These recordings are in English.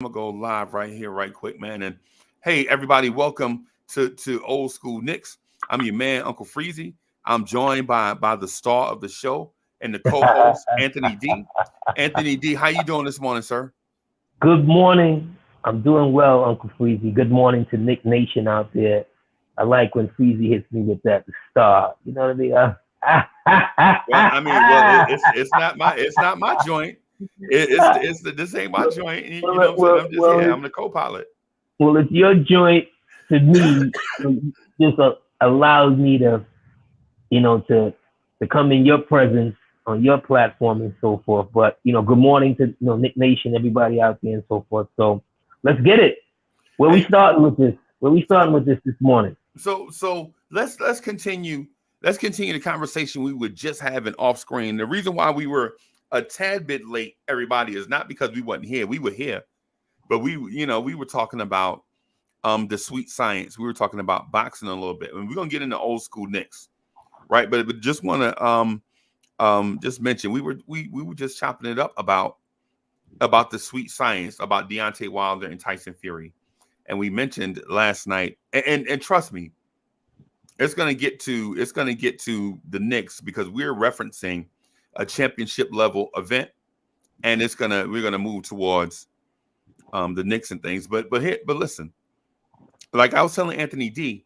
I'm gonna go live right here, right quick, man. And hey, everybody, welcome to Old School Knicks. I'm your man, Uncle Freezy. I'm joined by the star of the show and the co-host, Anthony D. Anthony D, how you doing this morning, sir? Good morning. I'm doing well, Uncle Freezy. Good morning to Nick Nation out there. I like when Freezy hits me with that star. You know what I mean? Well, I mean, it's not my joint. This ain't my joint. You know what I'm saying? well, I'm just well, here. it's, I'm the co-pilot. well, it's your joint to me. Just allows me to, to come in your presence on your platform and so forth. But good morning to Nick Nation, everybody out there and so forth. So let's get it. Where we Hey, starting with this? Where we starting with this morning? so let's continue. Let's continue the conversation we were just having off screen. The reason why we were a tad bit late, everybody, is not because we wasn't here. We were here, but we were talking about the sweet science. We were talking about boxing a little bit, and we're gonna get into old school Knicks, right? But just want to just mention we were just chopping it up about the sweet science about Deontay Wilder and Tyson Fury, and we mentioned last night, and trust me, it's gonna get to the Knicks because we're referencing a championship level event, and we're gonna move towards the Knicks and things. But listen, like I was telling Anthony D,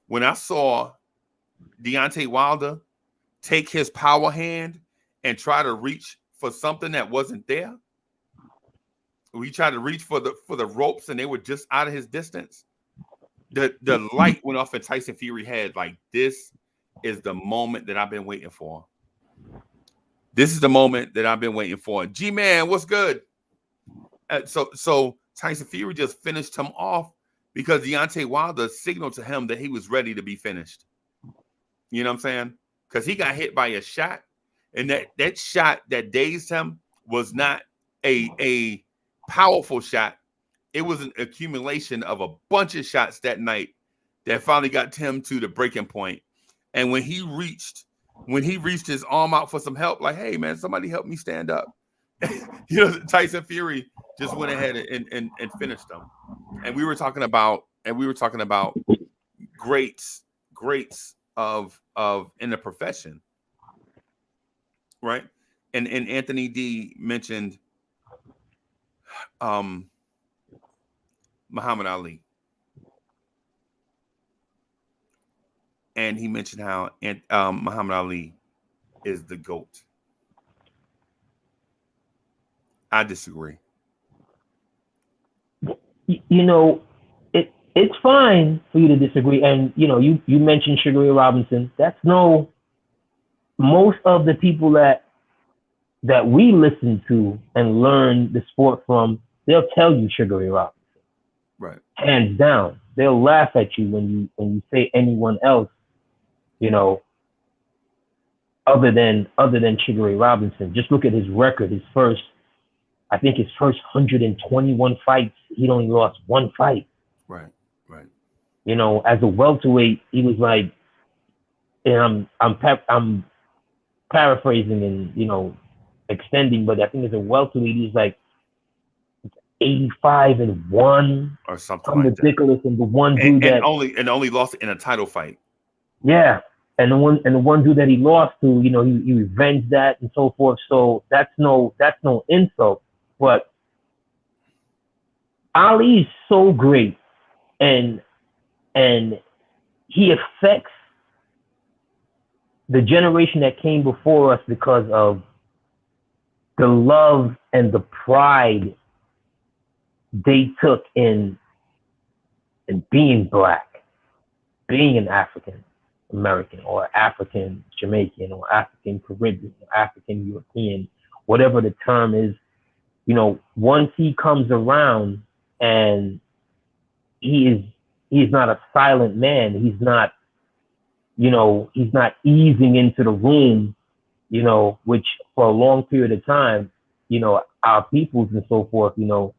when I saw Deontay Wilder take his power hand and try to reach for something that wasn't there, we tried to reach for the ropes and they were just out of his distance. The light went off in Tyson Fury head. Like, this is the moment that I've been waiting for. This is the moment that I've been waiting for. G-Man, what's good? So Tyson Fury just finished him off because Deontay Wilder signaled to him that he was ready to be finished. You know what I'm saying? Because he got hit by a shot, and that shot that dazed him was not a powerful shot. It was an accumulation of a bunch of shots that night that finally got him to the breaking point. And when he reached his arm out for some help, like, hey man, somebody help me stand up. Tyson Fury just went ahead and finished them. And we were talking about greats of in the profession, right? And Anthony D mentioned Muhammad Ali, and he mentioned how Muhammad Ali is the GOAT. I disagree. It's fine for you to disagree. And you mentioned Sugar Ray Robinson. Most of the people that we listen to and learn the sport from, they'll tell you Sugar Ray Robinson. Right. Hands down. They'll laugh at you when you say anyone else, other than Sugar Ray Robinson. Just look at his record. His first 121 fights, he'd only lost one fight. Right. Right. As a welterweight, he was like, and I'm paraphrasing and extending, but I think as a welterweight, he was like 85-1 or something like ridiculous. That. And the one dude only lost in a title fight. Yeah, and the one dude that he lost to, he revenged that and so forth. So that's no insult, but Ali is so great, and he affects the generation that came before us because of the love and the pride they took in being black, being an African American or African Jamaican or African Caribbean or African European, whatever the term is. Once he comes around, and he's not a silent man. He's not easing into the room, which for a long period of time, our peoples and so forth, when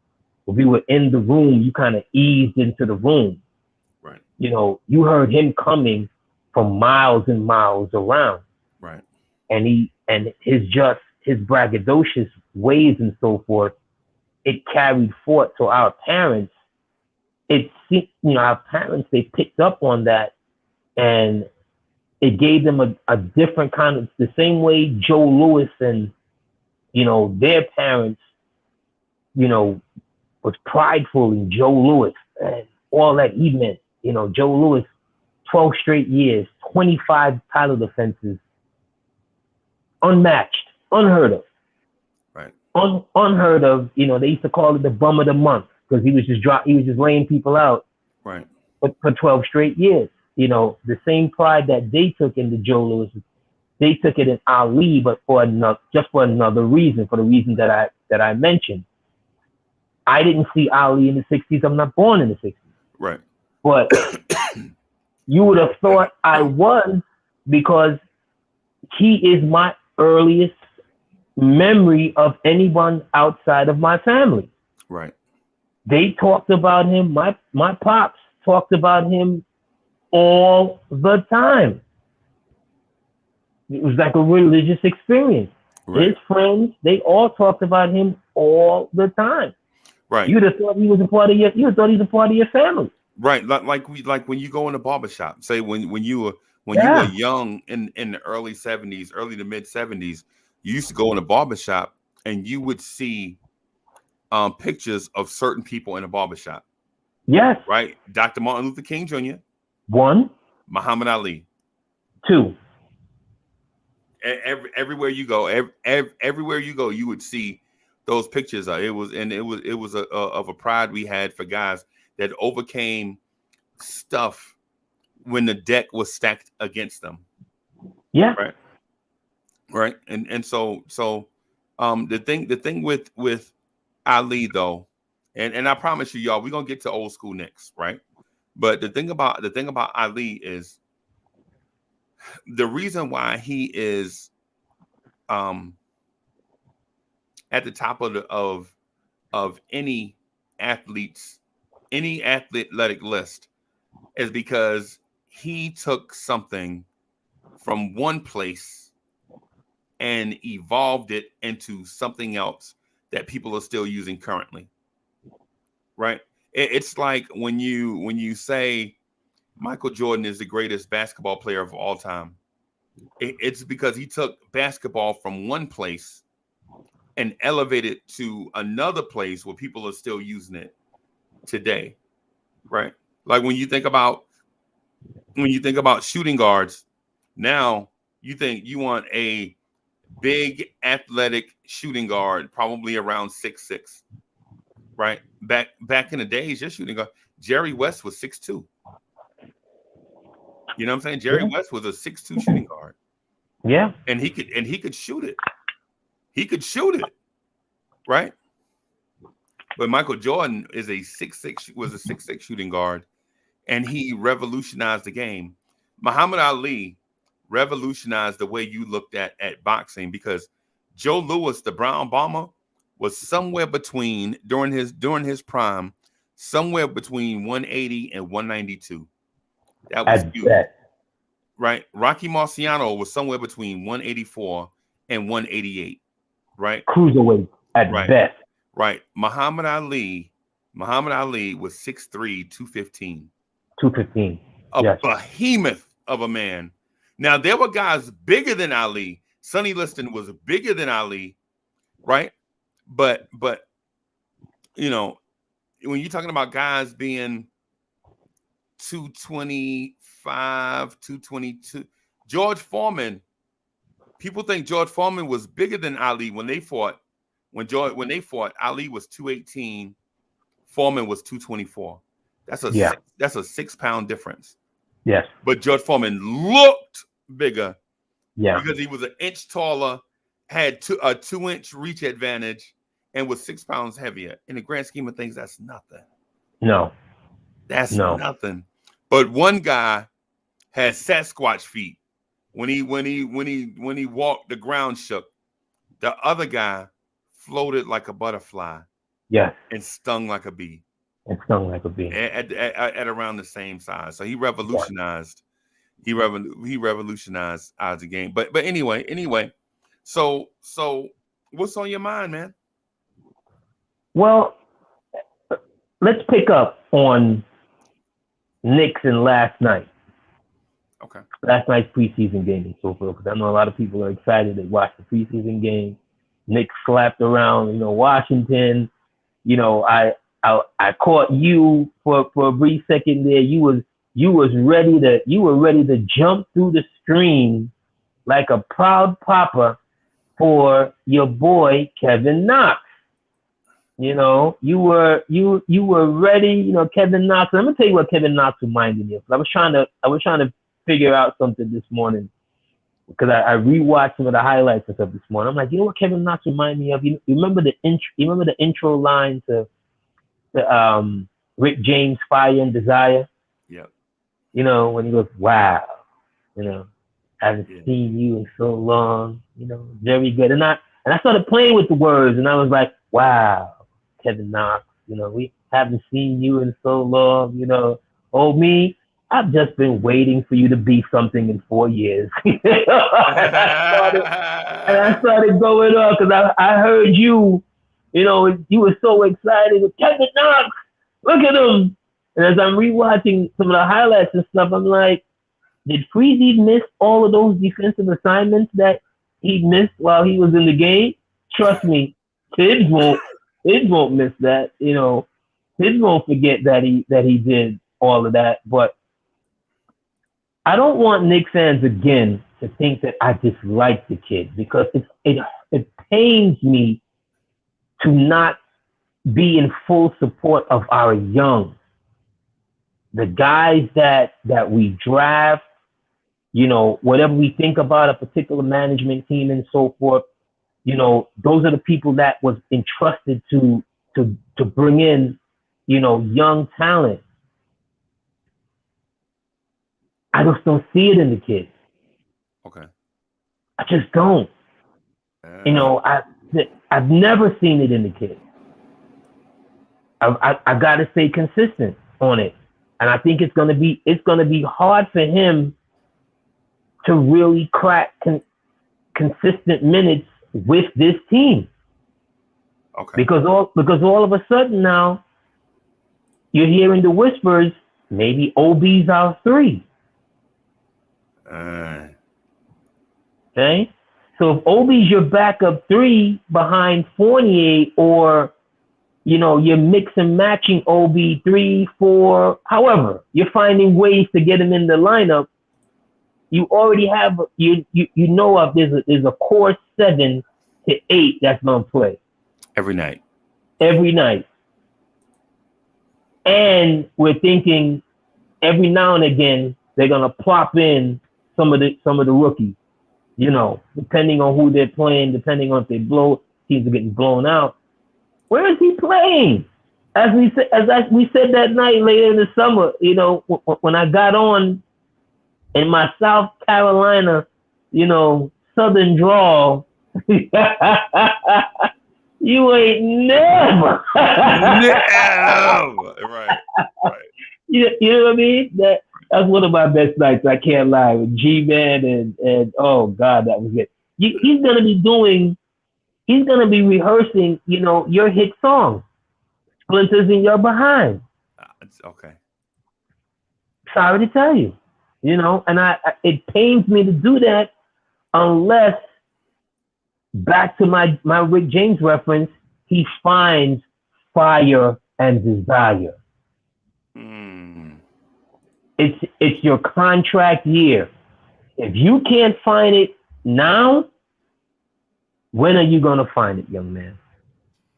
we were in the room, you kind of eased into the room. Right. You heard him coming from miles and miles around. Right. And his braggadocious ways and so forth, it carried forth. So our parents, our parents, they picked up on that, and it gave them a different kind of, the same way Joe Louis and, their parents, was prideful in Joe Louis and all that he meant. Joe Louis, 12 straight years, 25 title defenses, unmatched, unheard of. Right. Unheard of. They used to call it the bum of the month because he was just laying people out. Right. For 12 straight years. The same pride that they took into Joe Louis, they took it in Ali, but for another reason, for the reason that I mentioned. I didn't see Ali in the 60s. I'm not born in the 60s. Right. But you would have thought I was, because he is my earliest memory of anyone outside of my family. Right. They talked about him. My pops talked about him all the time. It was like a religious experience. Right. His friends, they all talked about him all the time. Right. You'd have thought he was a part of your family. Right. Like when you go in the barbershop, say when you were young in the early 70s, early to mid 70s, you used to go in a barbershop and you would see pictures of certain people in a barbershop. Yes. Right. Dr. Martin Luther King Jr. 1. Muhammad Ali. 2. Everywhere you go, everywhere you go, you would see those pictures. It was of a pride we had for guys that overcame stuff when the deck was stacked against them. Yeah. Right. And so the thing with Ali though, and I promise you, y'all, we're gonna get to old school Knicks, right? But the thing about Ali is the reason why he is at the top of any athletic list is because he took something from one place and evolved it into something else that people are still using currently. Right? It's like when you say Michael Jordan is the greatest basketball player of all time. It's because he took basketball from one place and elevated it to another place where people are still using it today. Right? Like when you think about shooting guards, now you want a big athletic shooting guard, probably around 6'6". Right? Back in the days, your shooting guard, Jerry West was 6'2". You know what I'm saying? Jerry West was a 6'2" shooting guard. Yeah. And he could shoot it. He could shoot it. Right? But Michael Jordan was a 6'6" shooting guard, and he revolutionized the game. Muhammad Ali revolutionized the way you looked at boxing, because Joe Louis, the Brown Bomber, was somewhere between during his prime, somewhere between 180 and 192. That was huge. Right? Rocky Marciano was somewhere between 184 and 188. Right? Cruiserweight at best. Right. Muhammad Ali was 6'3", 215. 215. A behemoth of a man. Now, there were guys bigger than Ali. Sonny Liston was bigger than Ali, right? But when you're talking about guys being 225, 222, George Foreman, people think George Foreman was bigger than Ali when they fought. When they fought, Ali was 218, Foreman was 224. That's a 6-pound difference. Yes. But George Foreman looked bigger. Yeah. Because he was an inch taller, had a 2-inch reach advantage, and was 6 pounds heavier. In the grand scheme of things, that's nothing. No. That's nothing. But one guy had Sasquatch feet. When he walked, the ground shook. The other guy floated like a butterfly. Yes. And stung like a bee. At around the same size. So he revolutionized. He revolutionized the game. But anyway. So what's on your mind, man? Well, let's pick up on Knicks and last night. Okay. Last night's preseason game and so forth, because I know a lot of people are excited to watch the preseason game. Knicks slapped around, Washington. I caught you for a brief second there. You were ready to jump through the screen like a proud papa for your boy Kevin Knox. You were ready. Kevin Knox. I'm gonna tell you what Kevin Knox reminded me of. I was trying to figure out something this morning because I rewatched some of the highlights and stuff this morning. I'm like, you know what Kevin Knox reminded me of? You remember the intro line to Rick James' Fire and Desire? Yep. When he goes, wow, haven't seen you in so long, very good. And I started playing with the words and I was like, wow, Kevin Knox, we haven't seen you in so long, oh me, I've just been waiting for you to be something in 4 years. and I started going up because I heard you, you were so excited with Kevin Knox. Look at him. And as I'm rewatching some of the highlights and stuff, I'm like, did Freezy miss all of those defensive assignments that he missed while he was in the game? Trust me, Tibbs won't miss that. Tibbs won't forget that he did all of that. But I don't want Knicks fans again to think that I dislike the kid because it pains me to not be in full support of our young. The guys that we draft, whatever we think about a particular management team and so forth, those are the people that was entrusted to bring in, young talent. I just don't see it in the kids. Okay. I just don't. I've never seen it in the kids. I got to stay consistent on it, and I think it's gonna be hard for him to really crack consistent minutes with this team. Okay. Because all of a sudden now you're hearing the whispers maybe OB's our 3. Okay, so if OB's your backup 3 behind Fournier, or you're mix and matching OB 3, 4, however you're finding ways to get him in the lineup, you already have there's a core 7 to 8 that's gonna play every night, and we're thinking every now and again they're gonna plop in some of the rookies, depending on who they're playing, depending on if teams are getting blown out. Where is he playing? As we said that night later in the summer, when I got on in my South Carolina, Southern drawl, you ain't never. No. Right. You know what I mean? That's one of my best nights. I can't lie, with G-Man and oh God, that was it. He's gonna be rehearsing, your hit song, Splinters in Your Behind. Okay. Sorry to tell you, and it pains me to do that unless, back to my Rick James reference, he finds fire and desire. It's your contract year. If you can't find it now, when are you going to find it, young man?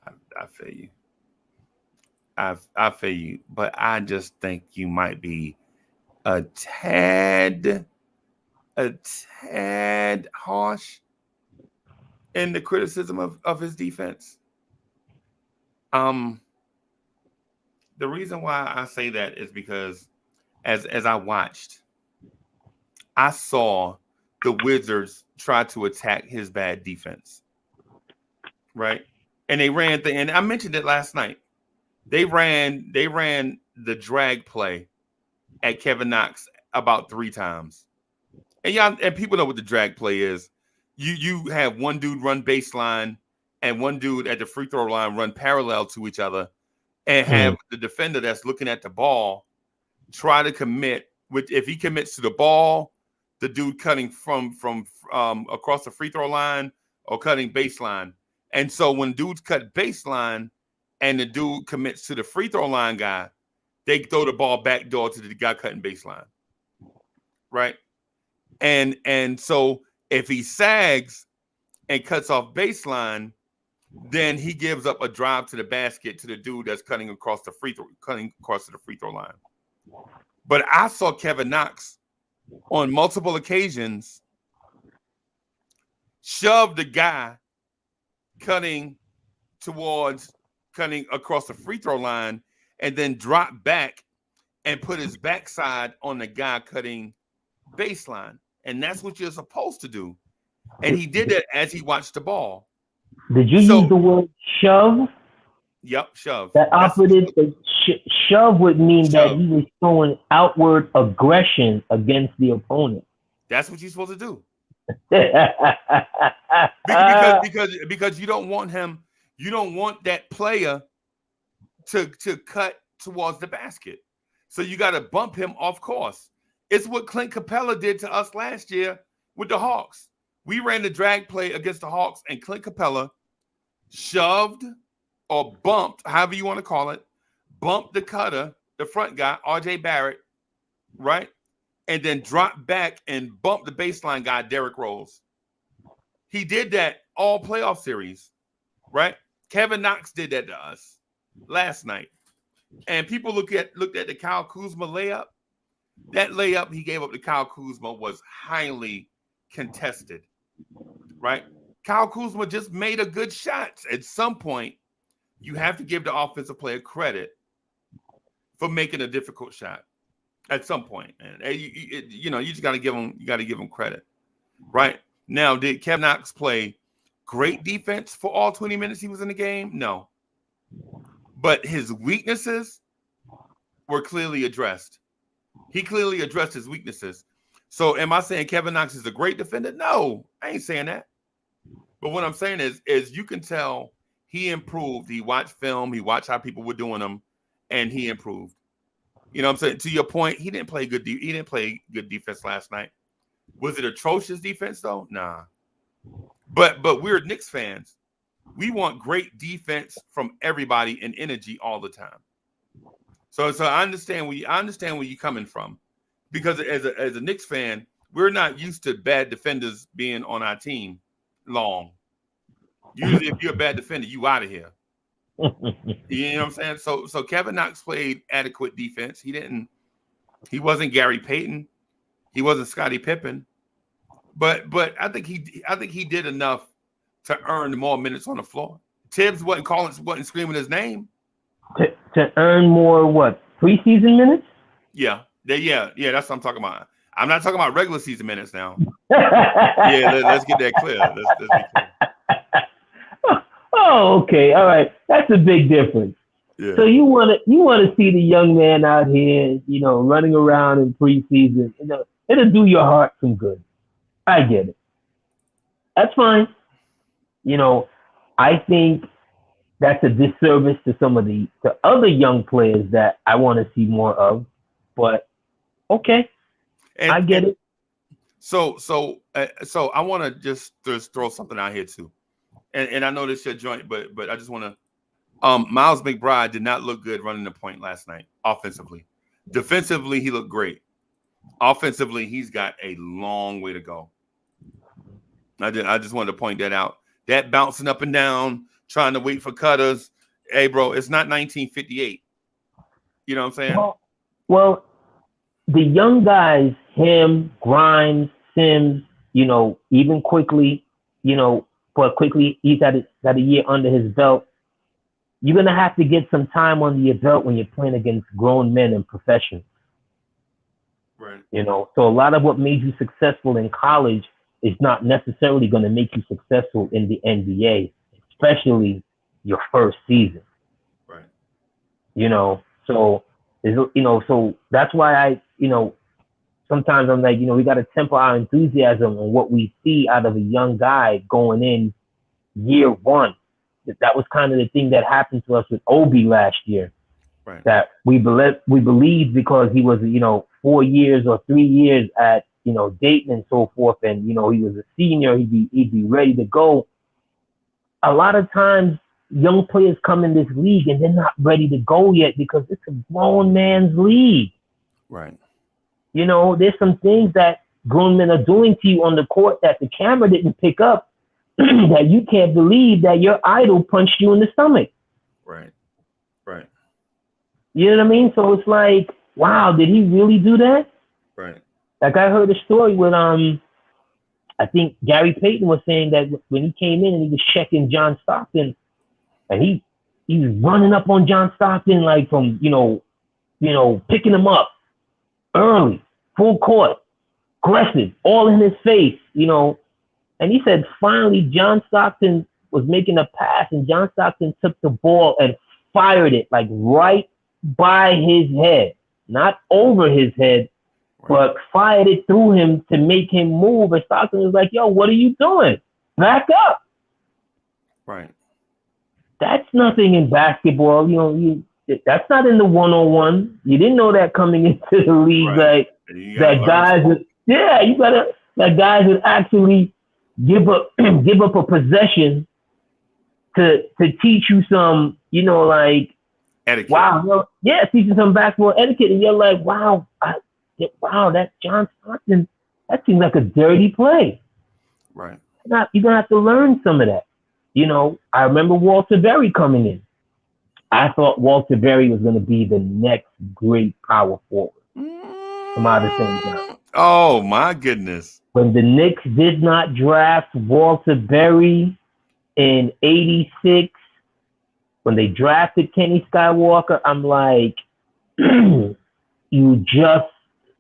I feel you. I feel you, but I just think you might be a tad harsh in the criticism of his defense. The reason why I say that is because as I watched, I saw the Wizards try to attack his bad defense. Right? And they ran and I mentioned it last night. They ran the drag play at Kevin Knox about 3 times. And people know what the drag play is. You have one dude run baseline and one dude at the free throw line run parallel to each other, and have the defender that's looking at the ball try to commit. If he commits to the ball, the dude cutting from across the free throw line or cutting baseline. And so when dudes cut baseline and the dude commits to the free throw line guy, they throw the ball back door to the guy cutting baseline. Right? And so if he sags and cuts off baseline, then he gives up a drive to the basket to the dude that's cutting across to the free throw line. But I saw Kevin Knox on multiple occasions shove the guy cutting across the free throw line and then drop back and put his backside on the guy cutting baseline. And that's what you're supposed to do. And he did that as he watched the ball. Did you use the word shove? Yep, shove. That operative shove would mean that he was showing outward aggression against the opponent. That's what you're supposed to do. because you don't want him, you don't want that player to cut towards the basket. So you got to bump him off course. It's what Clint Capella did to us last year with the Hawks. We ran the drag play against the Hawks, and Clint Capella shoved or bumped, however you want to call it, bumped the cutter, the front guy, RJ Barrett, right? And then dropped back and bumped the baseline guy, Derrick Rose. He did that all playoff series, right? Kevin Knox did that to us last night. And people looked at the Kyle Kuzma layup. That layup he gave up to Kyle Kuzma was highly contested, right? Kyle Kuzma just made a good shot. At some point, you have to give the offensive player credit for making a difficult shot. At some point, and you just got to give him credit, right? Now, did Kevin Knox play great defense for all 20 minutes he was in the game? No, but his weaknesses were clearly addressed. He clearly addressed his weaknesses. So, am I saying Kevin Knox is a great defender? No, I ain't saying that. But what I'm saying is you can tell he improved. He watched film. He watched how people were doing him, and he improved. You know what I'm saying? To your point, he didn't play good defense last night. Was it atrocious defense though? Nah. But we're Knicks fans. We want great defense from everybody and energy all the time. So I understand where you're coming from, because as a Knicks fan, we're not used to bad defenders being on our team long. Usually, if you're a bad defender, you out of here. You know what I'm saying? So Kevin Knox played adequate defense. He wasn't Gary Payton. He wasn't Scottie Pippen. But I think he did enough to earn more minutes on the floor. Tibbs wasn't screaming his name. To earn more preseason minutes? Yeah, that's what I'm talking about. I'm not talking about regular season minutes now. Yeah, let's get that clear. Let's be clear. Oh, okay, all right. That's a big difference. Yeah. So you want to see the young man out here, running around in preseason. It'll do your heart some good. I get it. That's fine. I think that's a disservice to some of the other young players that I want to see more of. But okay, I get it. So I want to just throw something out here too. And I know this is your joint, but I just want to. Miles McBride did not look good running the point last night offensively. Defensively, he looked great. Offensively, he's got a long way to go. I just wanted to point that out. That bouncing up and down, trying to wait for cutters. Hey, bro, it's not 1958. You know what I'm saying? Well, the young guys, him, Grimes, Sims, even quickly, but quickly, he's got a year under his belt. You're going to have to get some time under your belt when you're playing against grown men and professionals. Right. So a lot of what made you successful in college is not necessarily going to make you successful in the NBA, especially your first season. Right. So that's why I, sometimes I'm like, we got to temper our enthusiasm on what we see out of a young guy going in year one. that was kind of the thing that happened to us with Obi last year. Right. That we believed because he was, 4 years or 3 years at, Dayton and so forth, and he was a senior, he'd be ready to go. A lot of times, young players come in this league and they're not ready to go yet because it's a grown man's league. Right. There's some things that grown men are doing to you on the court that the camera didn't pick up that you can't believe that your idol punched you in the stomach. Right. Right. You know what I mean? So it's like, wow, did he really do that? Right. Like I heard a story with I think Gary Payton was saying that when he came in and he was checking John Stockton, and he was running up on John Stockton like from picking him up early, full court, aggressive, all in his face, And he said finally John Stockton was making a pass, and John Stockton took the ball and fired it like right by his head, not over his head. But fired it through him to make him move. And Stockton was like, yo, what are you doing? Back up. Right. That's nothing in basketball. That's not in the 101. You didn't know that coming into the league. Right. Like that guys would actually give up a possession to teach you some, etiquette. Wow, teach you some basketball etiquette. And you're like, wow, that John Stockton, that seems like a dirty play. Right. You're going to have to learn some of that. I remember Walter Berry coming in. I thought Walter Berry was going to be the next great power forward from out of St. John. Oh, my goodness. When the Knicks did not draft Walter Berry in 86, when they drafted Kenny Skywalker, I'm like,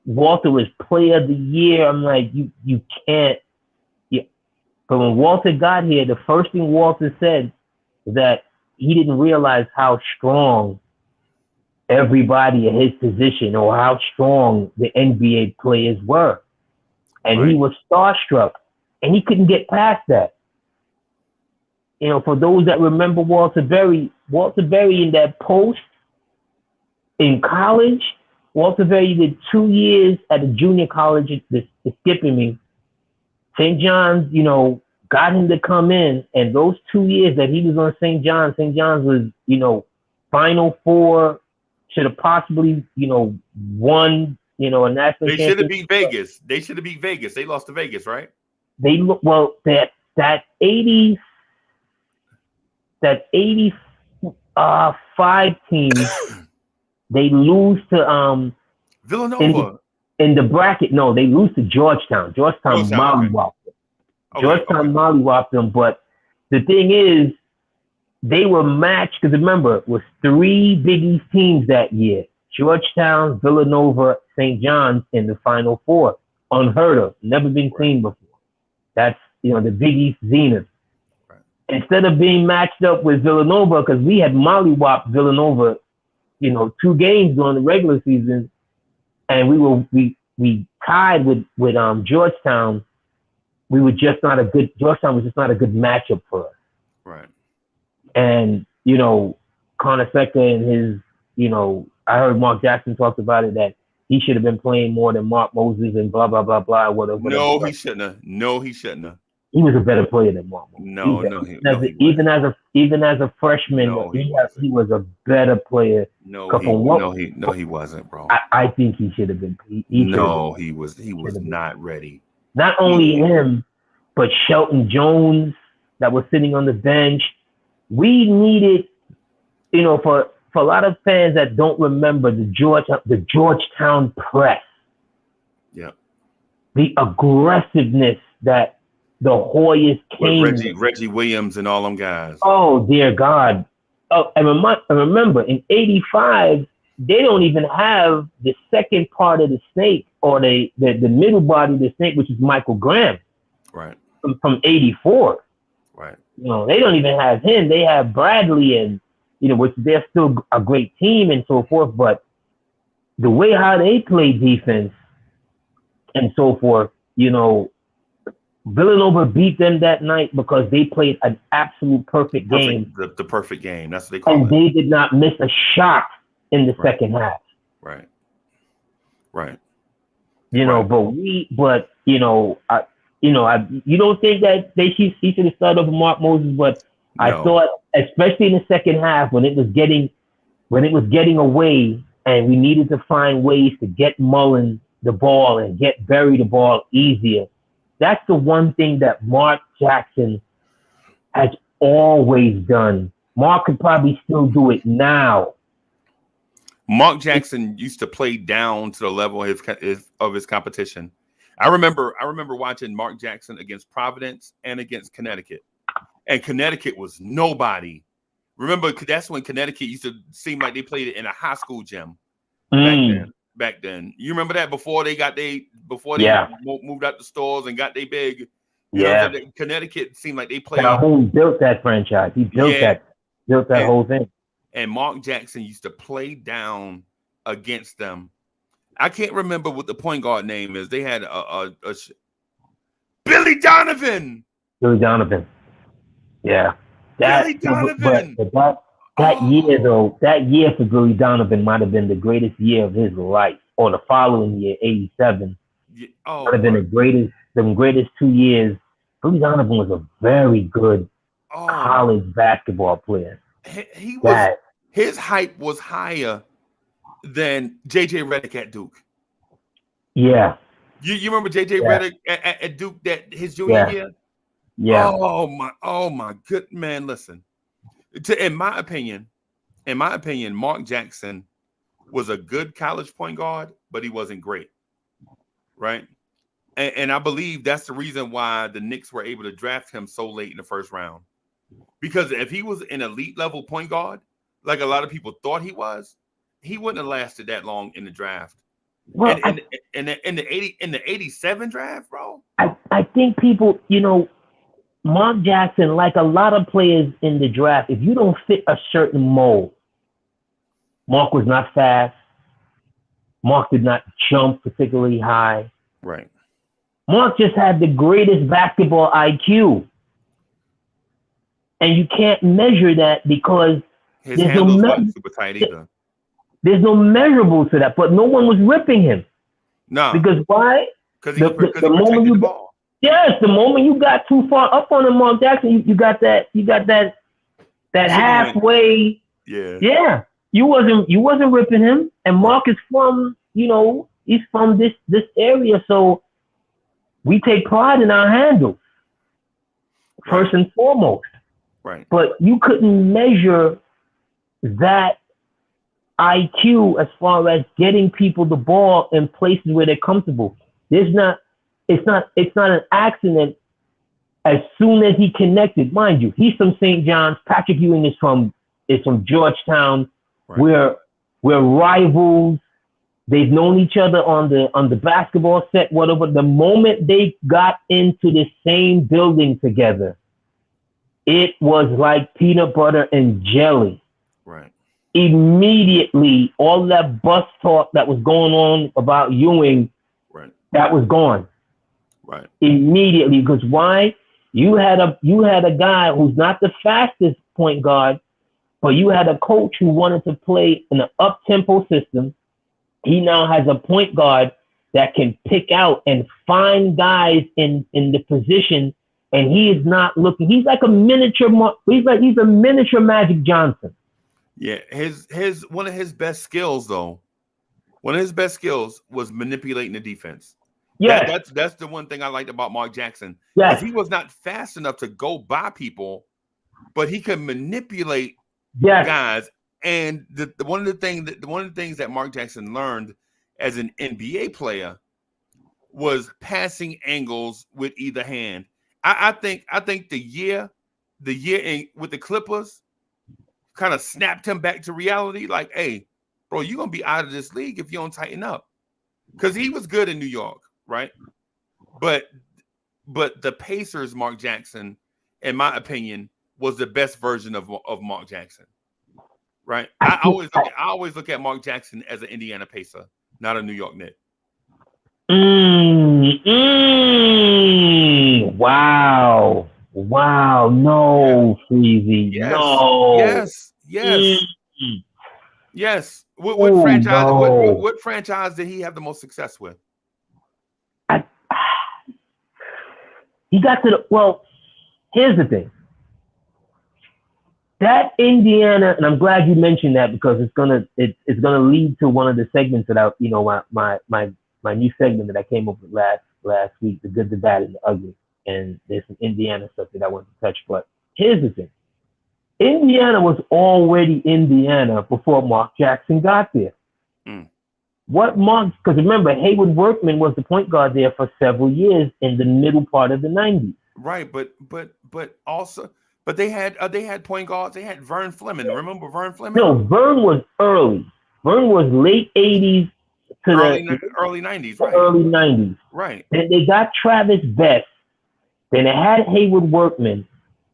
Walter was player of the year. I'm like, you can't. Yeah. But when Walter got here, the first thing Walter said was that he didn't realize how strong everybody in his position or how strong the NBA players were. And He was starstruck, and he couldn't get past that. For those that remember Walter Berry in that post in college, Walter Berry did 2 years at a junior college, skipping me. St. John's, got him to come in, and those 2 years that he was on St. John's was, Final Four, should have possibly, won, a national championship. They should have beat Vegas. They lost to Vegas, right? That 85 team, they lose to Villanova. In the bracket. No, they lose to Georgetown. Georgetown mollywopped them. Georgetown mollywopped them. But the thing is, they were matched because remember, it was 3 Big East teams that year: Georgetown, Villanova, St. John's in the Final Four. Unheard of, never been seen before. That's the Big East Zenith. Instead of being matched up with Villanova, because we had mollywopped Villanova, 2 games during the regular season, and we tied with Georgetown. Georgetown was just not a good matchup for us. Right. And Connor Secker and his, I heard Mark Jackson talked about it, that he should have been playing more than Mark Moses and blah blah blah blah whatever. No, he shouldn't have. He was a better player than Mark Moses. Even as a freshman, he was a better player. He wasn't, bro. I think he should have been. He was not ready. Not only him, but Shelton Jones that was sitting on the bench. We needed, for a lot of fans that don't remember the Georgetown press. Yeah. The aggressiveness that the Hoyas came with Reggie Williams and all them guys. Oh, dear God. Oh, and remember, in 85, they don't even have the second part of the snake or the middle body of the snake, which is Michael Graham. Right. From 84. Right. They don't even have him. They have Bradley and, which they're still a great team and so forth. But the way how they play defense and so forth, Villanova beat them that night because they played an absolute perfect game. The perfect game. That's what they call and it. they did not miss a shot in the Right. second half. Right. Right. You know, but you don't think that he should have started over Mark Moses, but No. I thought, especially in the second half, when it was getting away, and we needed to find ways to get Mullen the ball and get Berry the ball easier. That's the one thing that Mark Jackson has always done. Mark could probably still do it now. Mark Jackson used to play down to the level of his competition. I remember watching Mark Jackson against Providence and against Connecticut, and Connecticut was nobody. Remember, that's when Connecticut used to seem like they played it in a high school gym back then. You remember that before they moved out the stores and got they big. You know, Connecticut seemed like they played. Calhoun built that franchise. He built that whole thing. And Mark Jackson used to play down against them. I can't remember what the point guard name is. They had Billy Donovan. Billy Donovan. Yeah. Billy Donovan. But that year, though, that year for Billy Donovan might have been the greatest year of his life. Or the following year, 87. Might have been the greatest 2 years. Billy Donovan was a very good college basketball player. His hype was higher than JJ Redick at Duke. Yeah. You remember JJ Redick at Duke his junior year? Yeah. Oh my good man. Listen. In my opinion, Mark Jackson was a good college point guard, but he wasn't great. Right? And I believe that's the reason why the Knicks were able to draft him so late in the first round. Because if he was an elite level point guard, like a lot of people thought he was, he wouldn't have lasted that long in the draft. Well, in the 87 draft, bro. I think people, Mark Jackson, like a lot of players in the draft, if you don't fit a certain mold, Mark was not fast. Mark did not jump particularly high. Right. Mark just had the greatest basketball IQ. And you can't measure that because his handles weren't super tight either. There's no measurables to that, but no one was ripping him. No. Because why? Because he protected the ball. Yes, the moment you got too far up on him, Mark Jackson, you got that halfway. Yeah. Yeah. You wasn't ripping him. And Mark is from, he's from this area, so we take pride in our handles. First and foremost. Right. But you couldn't measure that IQ as far as getting people the ball in places where they're comfortable. It's not an accident. As soon as he connected, mind you, he's from St. John's. Patrick Ewing is from Georgetown. Right. We're rivals. They've known each other on the basketball set, whatever. The moment they got into the same building together, it was like peanut butter and jelly. Right. Immediately, all that bus talk that was going on about Ewing, that was gone. Right. Immediately, because why? You had a guy who's not the fastest point guard, but you had a coach who wanted to play in an up-tempo system. He now has a point guard that can pick out and find guys in the position. And he is not looking. He's like a miniature. He's a miniature Magic Johnson. Yeah, one of his best skills was manipulating the defense. Yeah, that's the one thing I liked about Mark Jackson. Yes, he was not fast enough to go by people, but he could manipulate guys. And one of the things that Mark Jackson learned as an NBA player was passing angles with either hand. I think the year with the Clippers kind of snapped him back to reality. Like, hey, bro, you're gonna be out of this league if you don't tighten up. Because he was good in New York, right? But the Pacers, Mark Jackson, in my opinion, was the best version of Mark Jackson, right? I always look at Mark Jackson as an Indiana Pacer, not a New York Knick. Wow. Wow. No, Freezy. Yes, No. yes, yes, Mm. yes. What Oh franchise? no. What franchise did he have the most success with? I, he got to the well. Here's the thing. That Indiana, and I'm glad you mentioned that because it's gonna lead to one of the segments that my new segment that I came up with last week, the good, the bad, and the ugly. And there's some Indiana stuff that I want to touch. But here's the thing: Indiana was already Indiana before Mark Jackson got there. Mm. Because remember, Hayward Workman was the point guard there for several years in the middle part of the 90s. Right, but also, but they had point guards. They had Vern Fleming. Remember Vern Fleming? No, Vern was early. Vern was late 80s to Early 90s, the right? early 90s. Right. Then they got Travis Best. Then they had Hayward Workman.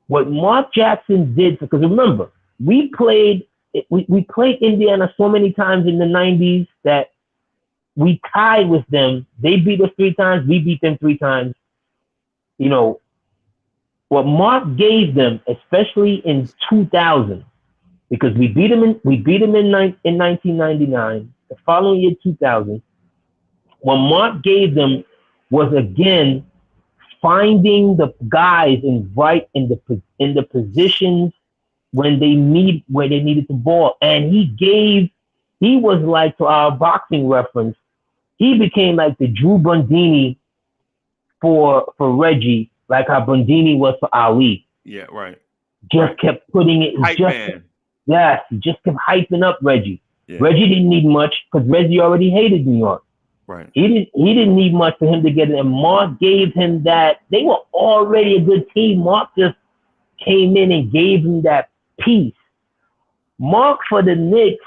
What Mark Jackson did, because remember, we played Indiana so many times in the 90s that we tied with them. They beat us 3 times. We beat them 3 times. You know, what Mark gave them, especially in 2000, because we beat them in 1999. The following year, 2000, what Mark gave them was again finding the guys in the positions when they needed the ball, and he was like, to our boxing reference, he became like the Drew Bundini for Reggie, like how Bundini was for Ali. Yeah, right. Just kept putting it. Hype man. Yes, he just kept hyping up Reggie. Yeah. Reggie didn't need much because Reggie already hated New York. Right. He didn't need much for him to get it. And Mark gave him that. They were already a good team. Mark just came in and gave him that piece. Mark for the Knicks,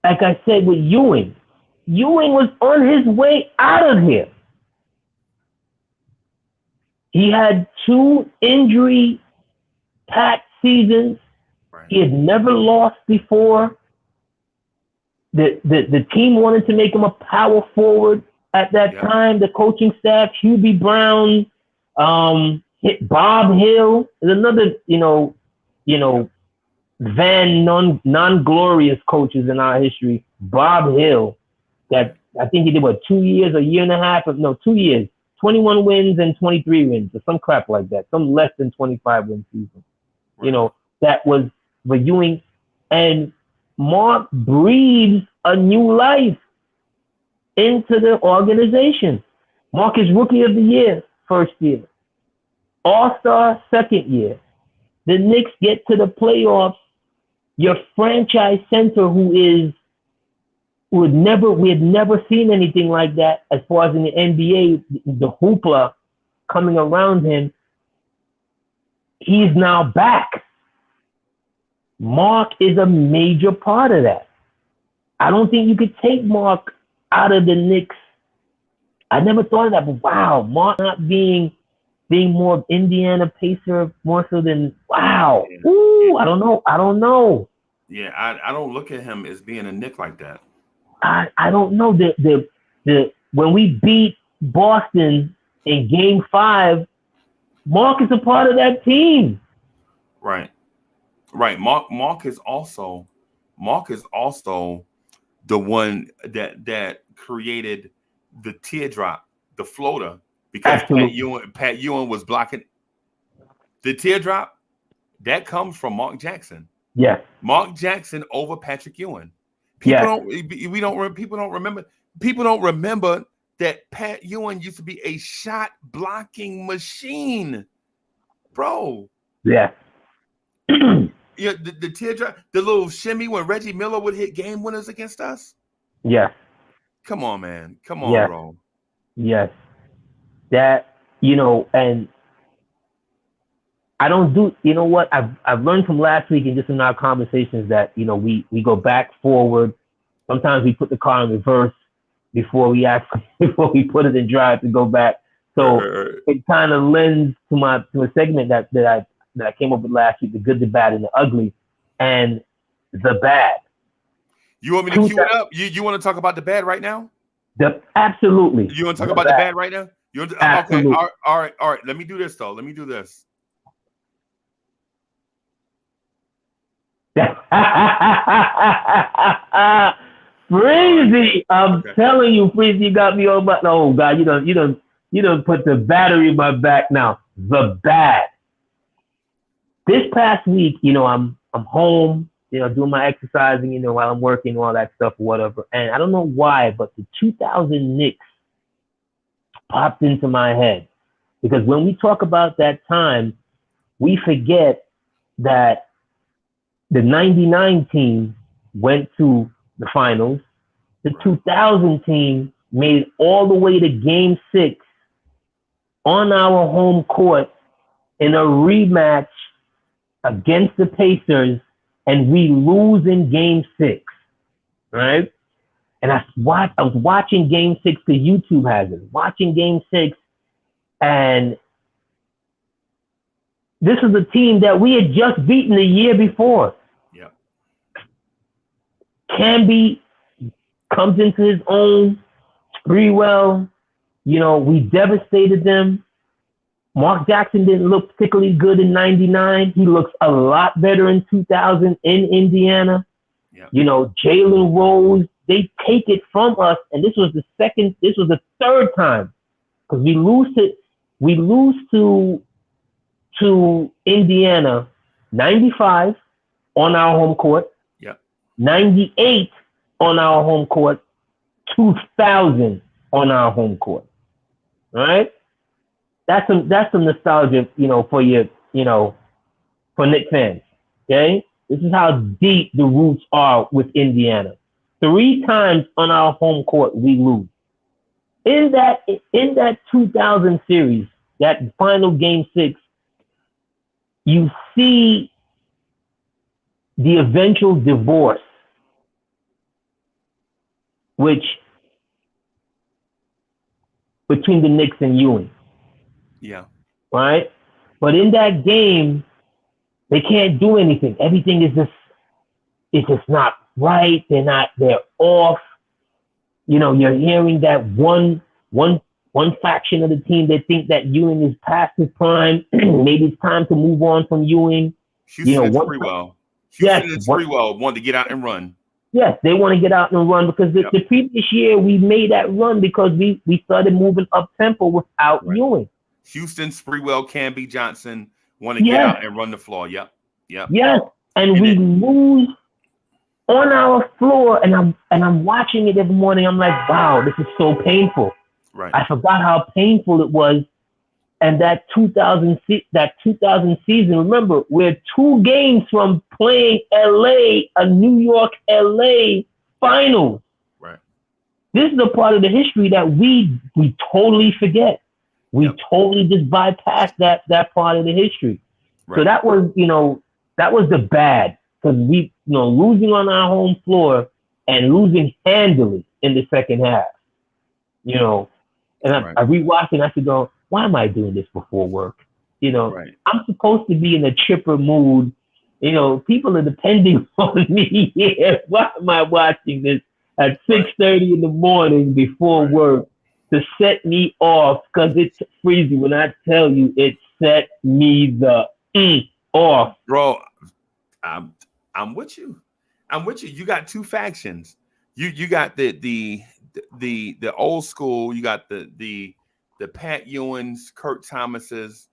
like I said with Ewing was on his way out of here. He had 2 injury-packed seasons. Right. He had never lost before. The team wanted to make him a power forward at that time. The coaching staff, Hubie Brown, Bob Hill, is another Van non-glorious coaches in our history. Bob Hill, that I think he did 2 years, a year and a half, 2 years, 21 wins and 23 wins, or some crap like that, some less than 25 win season. Right. That was for Ewing, and Mark breathes a new life into the organization. Mark is Rookie of the Year first year, All-Star second year. The Knicks get to the playoffs. Your franchise center, we had never seen anything like that as far as in the NBA, the hoopla coming around him. He's now back. Mark is a major part of that. I don't think you could take Mark out of the Knicks. I never thought of that, but wow, Mark not being more Indiana Pacer more so than wow. Yeah. Ooh, I don't know. Yeah, I don't look at him as being a Knick like that. I don't know. The when we beat Boston in Game 5, Mark is a part of that team. Right. Mark is also the one that created the teardrop, the floater, because Pat Ewing was blocking the teardrop. That comes from Mark Jackson. Yes. Mark Jackson over Patrick Ewing. People don't remember that Pat Ewing used to be a shot blocking machine, bro. Yeah. Yeah, the teardrop, the little shimmy when Reggie Miller would hit game winners against us. Yeah. Come on, man. Come on, bro. Yes. That, and I don't do, what I've learned from last week and just in our conversations that, we go back, forward. Sometimes we put the car in reverse before we put it in drive to go back. So it kind of lends to a segment that I came up with last week, the good, the bad, and the ugly, and the bad. You want me to cue it up? You want to talk about the bad right now? Absolutely. You want to talk about the bad right now? You want to, okay. Absolutely. All right. Let me do this though. Let me do this. Freezy, I'm Okay. telling you, Freezy, you got me on my. Oh God, you don't put the battery in my back now. The bad. This past week, I'm home, doing my exercising, while I'm working, all that stuff, whatever. And I don't know why, but the 2000 Knicks popped into my head because when we talk about that time, we forget that the 99 team went to the finals. The 2000 team made it all the way to game 6 on our home court in a rematch against the Pacers, and we lose in game 6, right? And I was watching game 6 because YouTube has it. Watching game 6, and this was a team that we had just beaten the year before. Yeah. Camby comes into his own. Sprewell, we devastated them. Mark Jackson didn't look particularly good in 99. He looks a lot better in 2000 in Indiana. Yeah. Jalen Rose, they take it from us. And this was the third time. Because we lose to Indiana 95 on our home court. Yeah. 98 on our home court. 2000 on our home court. All right? That's some nostalgia, for your, for Knicks fans. Okay? This is how deep the roots are with Indiana. 3 times on our home court we lose. In that 2000 series, that final game 6, you see the eventual divorce, which between the Knicks and Ewing. Yeah. Right? But in that game, they can't do anything. Everything is just not right. They're off. You're hearing that one faction of the team that think that Ewing is past his prime. Maybe it's time to move on from Ewing. Houston and Sprewell wanted to get out and run. Yes, they want to get out and run because the previous year we made that run because we started moving up tempo without Ewing. Houston, Sprewell, Camby, Johnson want to get out and run the floor. Yep. Yes, and we lose on our floor, and I'm watching it every morning. I'm like, wow, this is so painful. Right. I forgot how painful it was. And that 2000 season, remember, we're 2 games from playing a New York LA finals. Right. This is a part of the history that we totally forget. We totally just bypass that part of the history. Right. So that was the bad, because we losing on our home floor and losing handily in the second half. And I rewatched and I said, why am I doing this before work? I'm supposed to be in a chipper mood. People are depending on me here. Why am I watching this at 6:30 in the morning before work to set me off? Because it's freezing. When I tell you, it set me the off. Bro, I'm with you. You got 2 factions. You got the old school. You got the Pat Ewings, Kurt Thomases.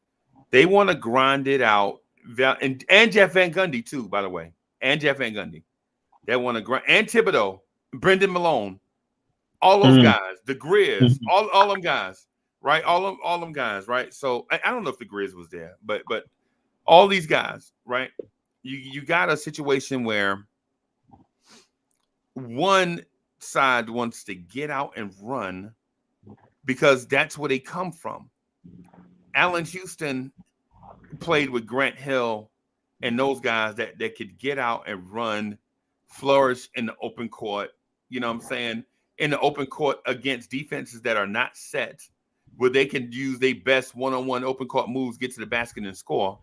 They want to grind it out, and Jeff Van Gundy too, by the way, and Jeff Van Gundy. They want to grind, and Thibodeau, Brendan Malone, all those guys, the Grizz, all them guys, right? All them guys, right? So I don't know if the Grizz was there, but all these guys, right? You got a situation where one side wants to get out and run because that's where they come from. Allen Houston played with Grant Hill and those guys that could get out and run, flourish in the open court. You know what I'm saying? In the open court against defenses that are not set, where they can use their best one-on-one open court moves, get to the basket and score,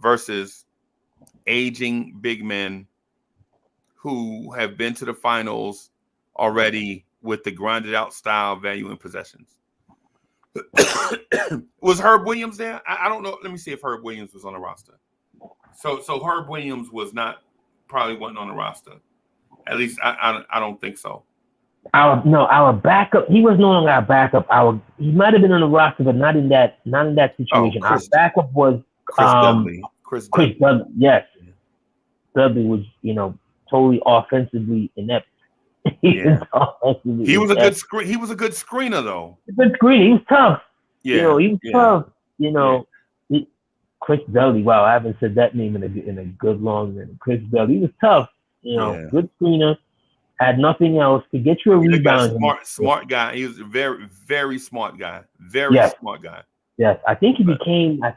versus aging big men who have been to the finals already with the grinded out style, value, and possessions. Was Herb Williams there? I don't know. Let me see if Herb Williams was on the roster. So Herb Williams probably wasn't on the roster. At least I don't think so. Our backup. He was no longer our backup. He might have been on the roster, but not in that situation. Our backup was Chris Dudley. Chris Dudley. Yes, Dudley was totally offensively inept. He was a good screen. He was a good screener though. Good screener. He was tough. Yeah, he was tough. Chris Dudley. Wow, I haven't said that name in a good long minute. Chris Dudley. He was tough. Good screener. Had nothing else to get you a rebound. Smart guy. He was a very, very smart guy. Smart guy. Yes, I think he became a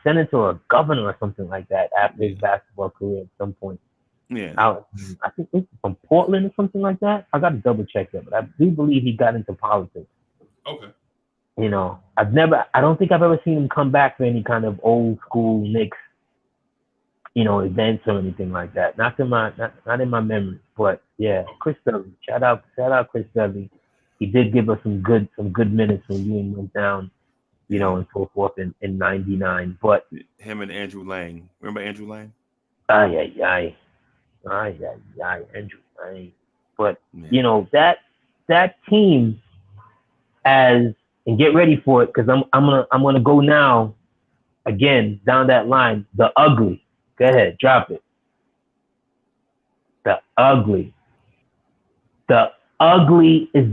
senator or a governor or something like that after his basketball career at some point. Yeah, I think it's from Portland or something like that. I got to double check that, but I do believe he got into politics. Okay. I don't think I've ever seen him come back for any kind of old school Knicks, events or anything like that. Not in my memory, but yeah, Chris Dudley. Shout out Chris Dudley. He did give us some good minutes when Ewing went down, and so forth in '99. But him and Andrew Lang. Remember Andrew Lang? Andrew Lang. But that team and get ready for it, because I'm gonna go now again down that line. The ugly. Go ahead, drop it. The ugly. The ugly is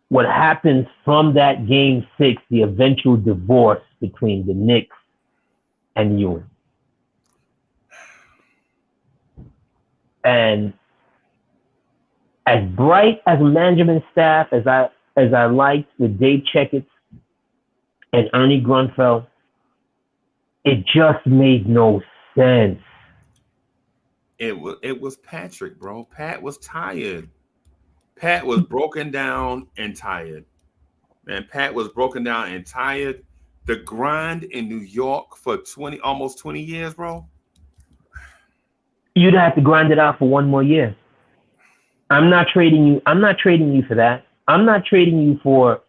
what happens from that Game 6, the eventual divorce between the Knicks and Ewing. And as bright as a management staff as I liked with Dave Checketts and Ernie Grunfeld, it just made no sense. It was Patrick, bro. Pat was tired. Pat was broken down and tired. Man, Pat was broken down and tired. The grind in New York for almost 20 years, bro. You'd have to grind it out for one more year. I'm not trading you for that. I'm not trading you for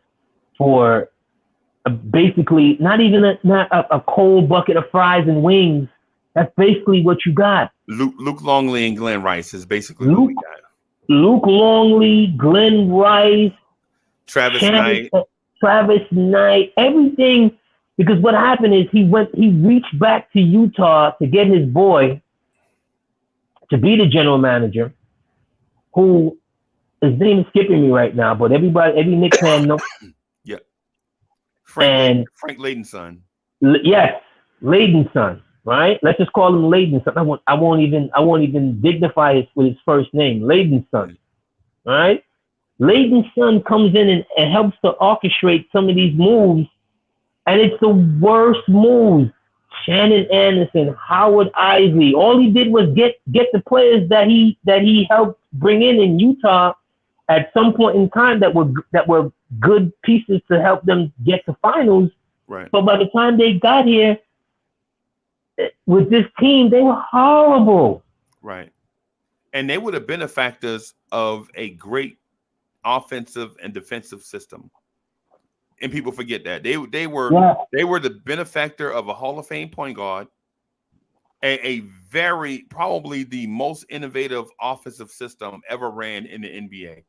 basically not even a cold bucket of fries and wings. That's basically what you got. Luke Longley and Glenn Rice is basically what we got. Luke Longley, Glenn Rice, Travis Knight, everything. Because what happened is he reached back to Utah to get his boy to be the general manager, who his name is skipping me right now, but every Knicks fan knows. Yeah. Frank Layden's son. Yes, Layden's son. Right? Let's just call him Layden's son. I won't even dignify it with his first name, Layden's son. Right? Layden's son comes in and helps to orchestrate some of these moves, and it's the worst moves. Shannon Anderson, Howard Isley. All he did was get the players that he helped bring in Utah at some point in time that were good pieces to help them get to finals. Right. But by the time they got here, with this team, they were horrible. Right. And they were the benefactors of a great offensive and defensive system. And people forget that. They were the benefactor of a Hall of Fame point guard, a very probably the most innovative offensive system ever ran in the NBA.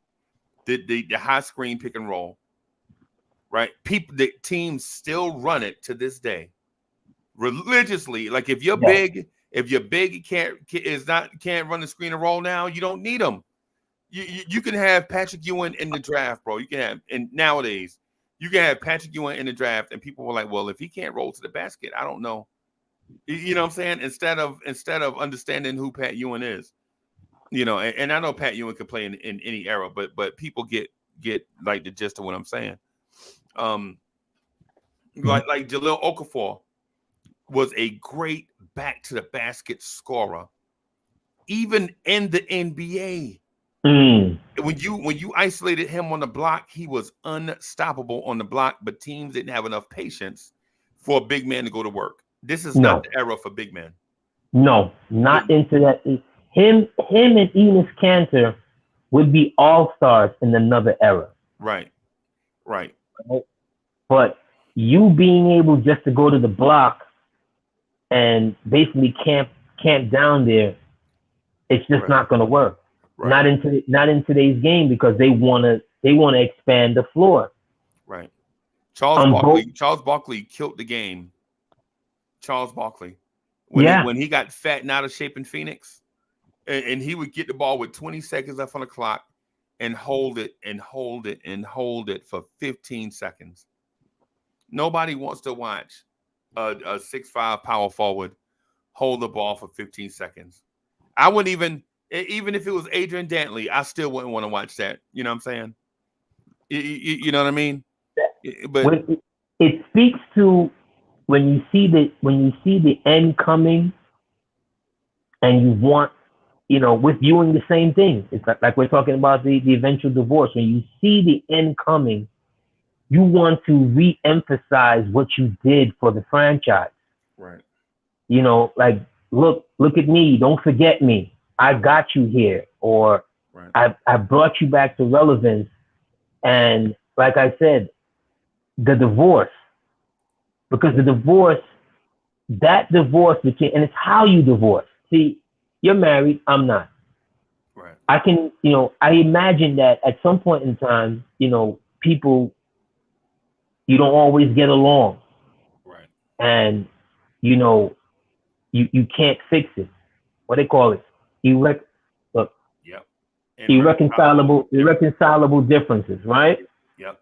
The high screen pick and roll. Right? The teams still run it to this day. Religiously, like if you're big, can't run the screen and roll now, you don't need them. You can have Patrick Ewing in the draft, bro. You can have, and nowadays you can have Patrick Ewing in the draft, and people were like, well, if he can't roll to the basket, I don't know. You know what I'm saying? Instead of understanding who Pat Ewing is, and I know Pat Ewing can play in any era, but people get like the gist of what I'm saying. Like Jalil Okafor was a great back to the basket scorer, even in the NBA. When you isolated him on the block, he was unstoppable on the block, but teams didn't have enough patience for a big man to go to work. This is not the era for big men. No, not into that. Him and Enes Kanter would be all-stars in another era. Right. Right? But you being able just to go to the block and basically camp down there, it's just not going to work. Not in today's game, because they want to expand the floor. Right. Charles Barkley killed the game. Charles Barkley, when he got fat and out of shape in Phoenix, and he would get the ball with 20 seconds left on the clock and hold it and hold it and hold it for 15 seconds. Nobody wants to watch a 6'5" power forward hold the ball for 15 seconds. I wouldn't even if it was Adrian Dantley, I still wouldn't want to watch that. You know what I'm saying? You know what I mean? But it speaks to when you see the end coming, and you want, with viewing the same thing. It's like we're talking about the eventual divorce. When you see the end coming, you want to re-emphasize what you did for the franchise. Right. Like, look at me. Don't forget me. I got you here. Or I brought you back to relevance. And like I said, the divorce. Because that divorce between, and it's how you divorce. See, you're married, I'm not. Right. I can, I imagine that at some point in time, people, you don't always get along. Right. And, you can't fix it. What they call it? Irreconcilable differences, right? Yep.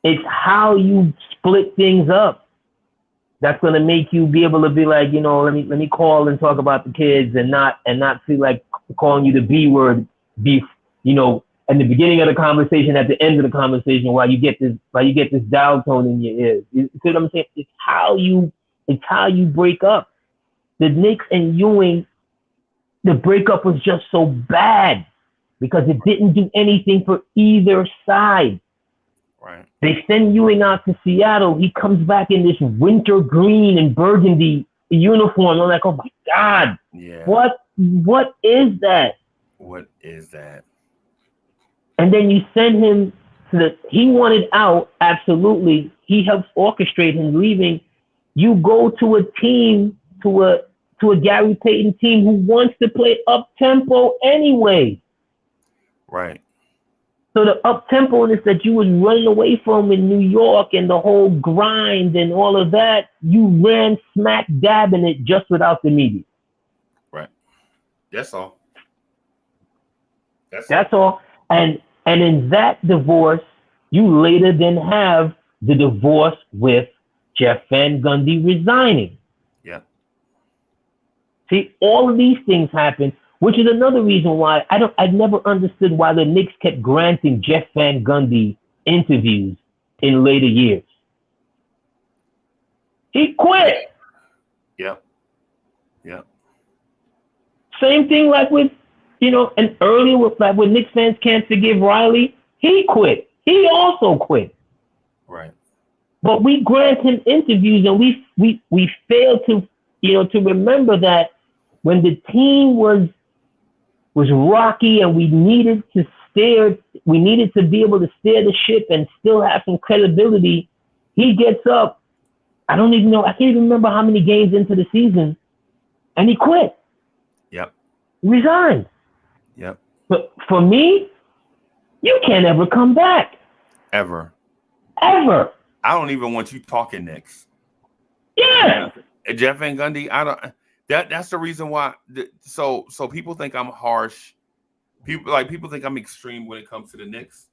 It's how you split things up that's going to make you be able to be like, let me call and talk about the kids, and not feel like calling you the B word, in the beginning of the conversation, at the end of the conversation, while you get this dial tone in your ears. You see what I'm saying? It's how you break up. The Knicks and Ewing, the breakup was just so bad because it didn't do anything for either side. Right. They send Ewing out to Seattle. He comes back in this winter green and burgundy uniform. I'm like, oh my God. Yeah. What is that? What is that? And then you send him he wanted out, absolutely. He helps orchestrate him leaving. You go to a team, to a Gary Payton team who wants to play up-tempo anyway. Right. So the up-tempo-ness that you was running away from in New York, and the whole grind and all of that, you ran smack dab in it just without the media. Right. That's all. That's all. And in that divorce, you later then have the divorce with Jeff Van Gundy resigning. Yeah. See, all of these things happen, which is another reason why I never understood why the Knicks kept granting Jeff Van Gundy interviews in later years. He quit. Yep. Yep. Same thing like with, and earlier with when Knicks fans can't forgive Riley, he quit. He also quit. Right. But we grant him interviews, and we fail to, to remember that when the team was rocky and we needed to be able to steer the ship and still have some credibility, he gets up. I can't even remember how many games into the season, and he quit. Yep. Resigned. Yep. But for me, you can't ever come back. Ever. I don't even want you talking Knicks. Yeah. Jeff Van Gundy, that's the reason why. So people think I'm harsh. People think I'm extreme when it comes to the Knicks,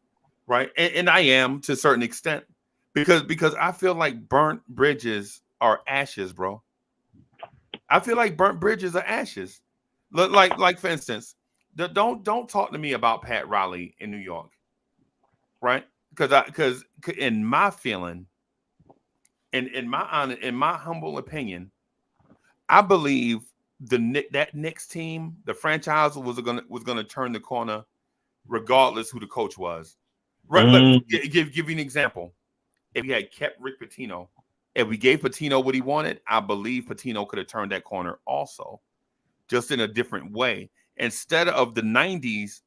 right? And I am to a certain extent, because I feel like burnt bridges are ashes, bro. I feel like burnt bridges are ashes. Like for instance, don't talk to me about Pat Riley in New York, right? Because in my feeling, in my humble opinion, I believe that Knicks team, the franchise was gonna turn the corner, regardless who the coach was. Right? Give you an example. If we had kept Rick Pitino, if we gave Pitino what he wanted, I believe Pitino could have turned that corner also, just in a different way. Instead of the '90s,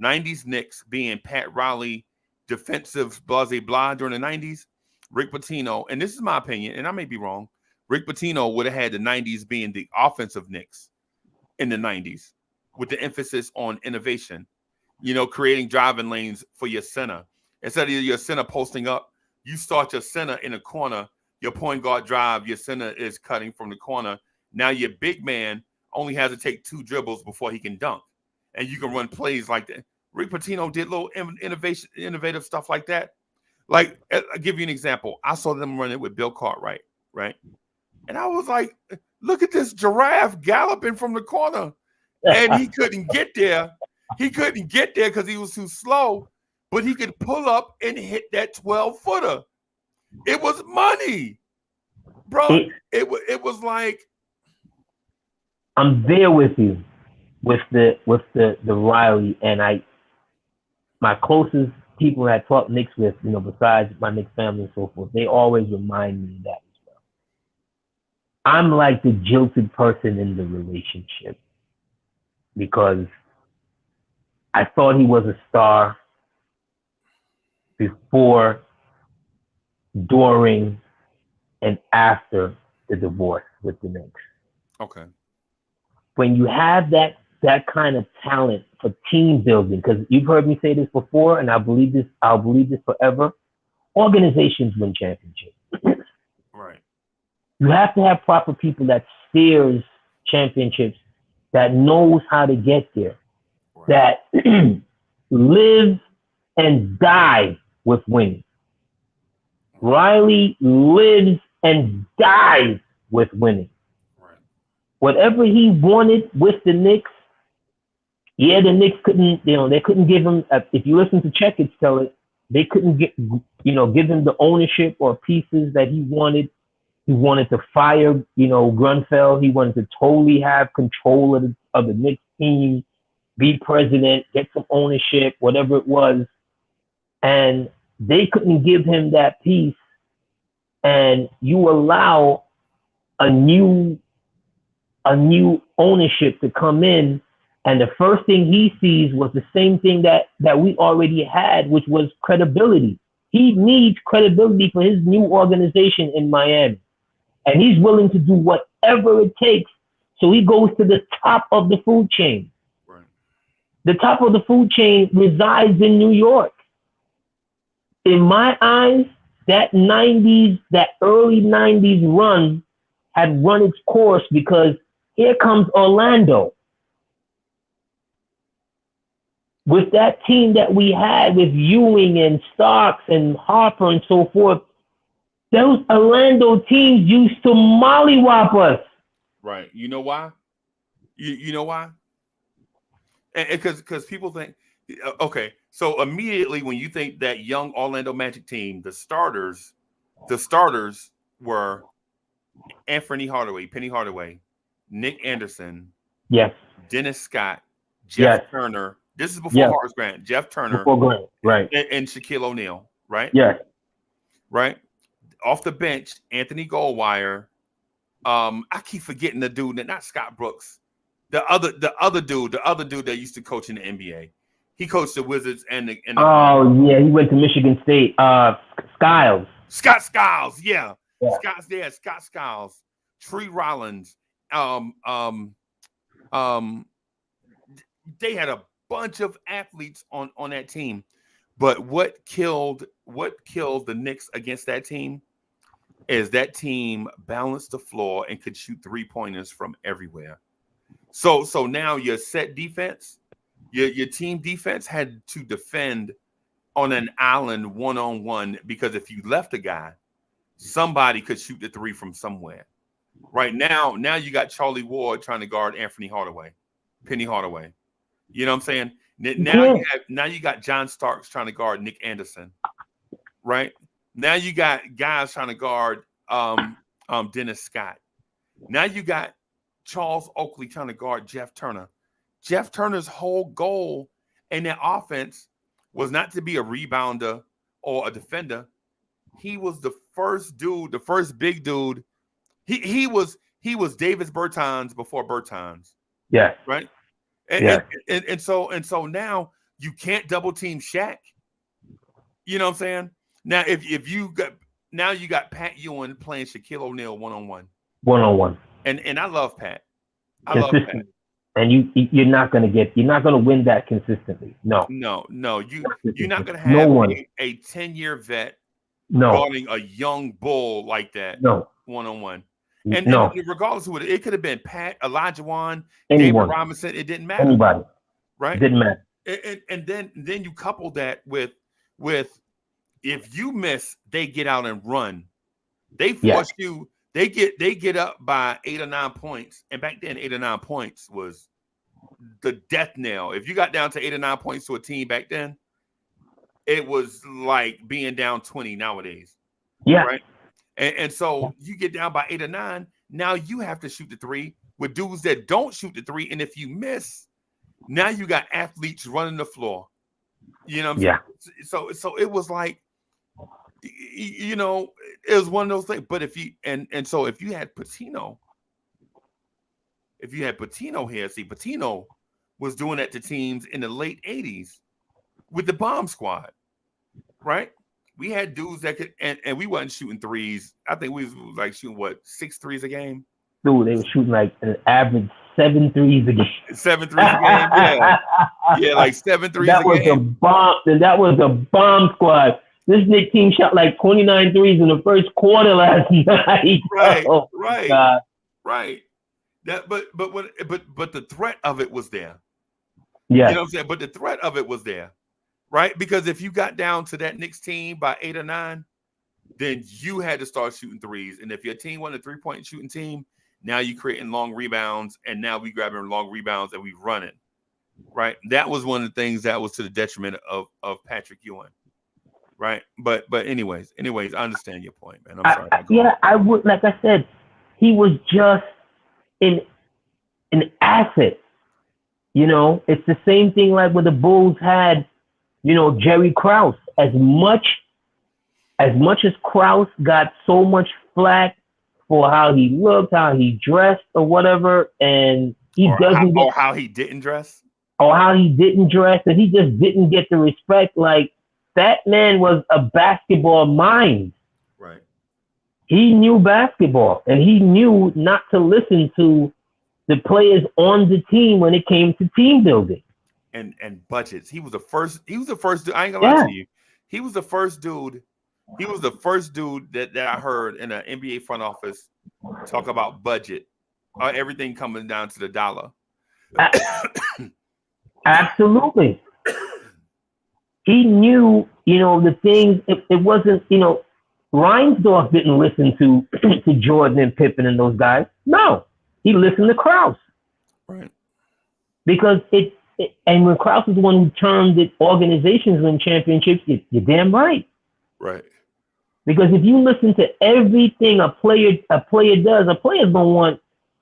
90s Knicks being Pat Riley, defensive blase blah during the 90s, Rick Pitino, and this is my opinion, and I may be wrong, Rick Pitino would have had the 90s being the offensive Knicks in the 90s with the emphasis on innovation, creating driving lanes for your center. Instead of your center posting up, you start your center in a corner, your point guard drive, your center is cutting from the corner. Now your big man only has to take 2 dribbles before he can dunk. And you can run plays like that. Rick Pitino did little innovative stuff like that. Like, I'll give you an example. I saw them run it with Bill Cartwright, right? And I was like, look at this giraffe galloping from the corner. And he couldn't get there. He couldn't get there because he was too slow. But he could pull up and hit that 12-footer. It was money. Bro, it was like. I'm there with you with the Riley, and my closest people that I taught Knicks with, besides my Knicks family and so forth, they always remind me of that as well. I'm like the jilted person in the relationship because I thought he was a star before, during, and after the divorce with the Knicks. Okay. When you have that kind of talent for team building, because you've heard me say this before, and I'll believe this forever, organizations win championships. Right. You have to have proper people that steers championships, that knows how to get there, right, that live and die with winning. Riley lives and dies with winning. Whatever he wanted with the Knicks, the Knicks couldn't, they couldn't give him, if you listen to Checkers tell it, they couldn't give him the ownership or pieces that he wanted. He wanted to fire, Grunfeld. He wanted to totally have control of the Knicks team, be president, get some ownership, whatever it was. And they couldn't give him that piece. And you allow a new ownership to come in, and the first thing he sees was the same thing that we already had, which was credibility. He needs credibility for his new organization in Miami, and he's willing to do whatever it takes. So he goes to the top of the food chain. Right. The top of the food chain resides in New York. In my eyes, that early 90s run had run its course, because here comes Orlando. With that team that we had with Ewing and Starks and Harper and so forth, those Orlando teams used to mollywop us. Right. You know why? You know why? Because people think, okay, so immediately when you think that young Orlando Magic team, the starters were Penny Hardaway, Nick Anderson, yes, Dennis Scott, Jeff yes, Turner. This is before Horace Grant. Jeff Turner, before Grant, right? And Shaquille O'Neal, right? Yes, right. Off the bench, Anthony Goldwire. I keep forgetting the dude, not Scott Brooks, the other dude that used to coach in the NBA. He coached the Wizards and the oh yeah, he went to Michigan State. Skiles. Scott Skiles, yeah. Scott Skiles, Tree Rollins. They had a bunch of athletes on that team, but what killed the Knicks against that team is that team balanced the floor and could shoot 3-pointers from everywhere. So now your set defense, your team defense had to defend on an island one-on-one, because if you left a guy, somebody could shoot the 3 from somewhere. Right now you got Charlie Ward trying to guard Penny Hardaway. You know what I'm saying? Now you got John Starks trying to guard Nick Anderson, right? Now you got guys trying to guard Dennis Scott. Now you got Charles Oakley trying to guard Jeff Turner. Jeff Turner's whole goal in that offense was not to be a rebounder or a defender. He was the first big dude. He was Davis Bertans before Bertans. Yeah. Right. And so now, You can't double team Shaq. You know what I'm saying? Now, if you got Pat Ewing playing Shaquille O'Neal 1-on-1. 1-on-1. And I love Pat. I love Pat. And you're not gonna win that consistently. No. You're not gonna have no one. a 10-year vet no. guarding a young bull like that. No. 1-on-1. And regardless of it could have been Pat, Elijah Wan, anyone. David Robinson. It didn't matter. Anybody. Right? It didn't matter. And then you couple that with if you miss, they get out and run. They force you. They get up by 8 or 9 points. And back then, 8 or 9 points was the death knell. If you got down to 8 or 9 points to a team back then, it was like being down 20 nowadays. Yeah. Right. And so you get down by 8 or 9. Now you have to shoot the three with dudes that don't shoot the three. And if you miss, now you got athletes running the floor. You know what I'm saying? So it was like, you know, it was one of those things. But if you so if you had Patino here, see, Patino was doing that to teams in the late 80s with the bomb squad, right? We had dudes that could, and we wasn't shooting threes. I think we was like shooting 6 threes a game. Dude, they were shooting like an average 7 threes a game. 7 threes a game, yeah, like 7 threes a game. That was a bomb squad. This Knicks team shot like 29 threes in the first quarter last night. Right, God. right. That, but the threat of it was there. Yeah, you know what I'm saying. But the threat of it was there, right? Because if you got down to that Knicks team by 8 or 9, then you had to start shooting threes. And if your team wasn't a 3-point shooting team, now you creating long rebounds, and now we grabbing long rebounds and we run it, right? That was one of the things that was to the detriment of Patrick Ewing. Right. But anyways, I understand your point, man. I'm sorry. I would, like I said, he was just an asset. You know, it's the same thing like when the Bulls had, you know, Jerry Krause. As much as Krause got so much flack for how he looked, how he dressed, or whatever, and how he didn't dress, and he just didn't get the respect. Like, that man was a basketball mind. Right. He knew basketball, and he knew not to listen to the players on the team when it came to team building. And budgets. He was the first dude. I ain't gonna lie to you. He was the first dude. He was the first dude that I heard in an NBA front office talk about budget. Everything coming down to the dollar. Absolutely. He knew, you know, the things. It wasn't, you know, Reinsdorf didn't listen to Jordan and Pippen and those guys. No, he listened to Krause. Right. Because and when Krause is the one who termed it organizations win championships, you're damn right. Right. Because if you listen to everything a player does, a player's gonna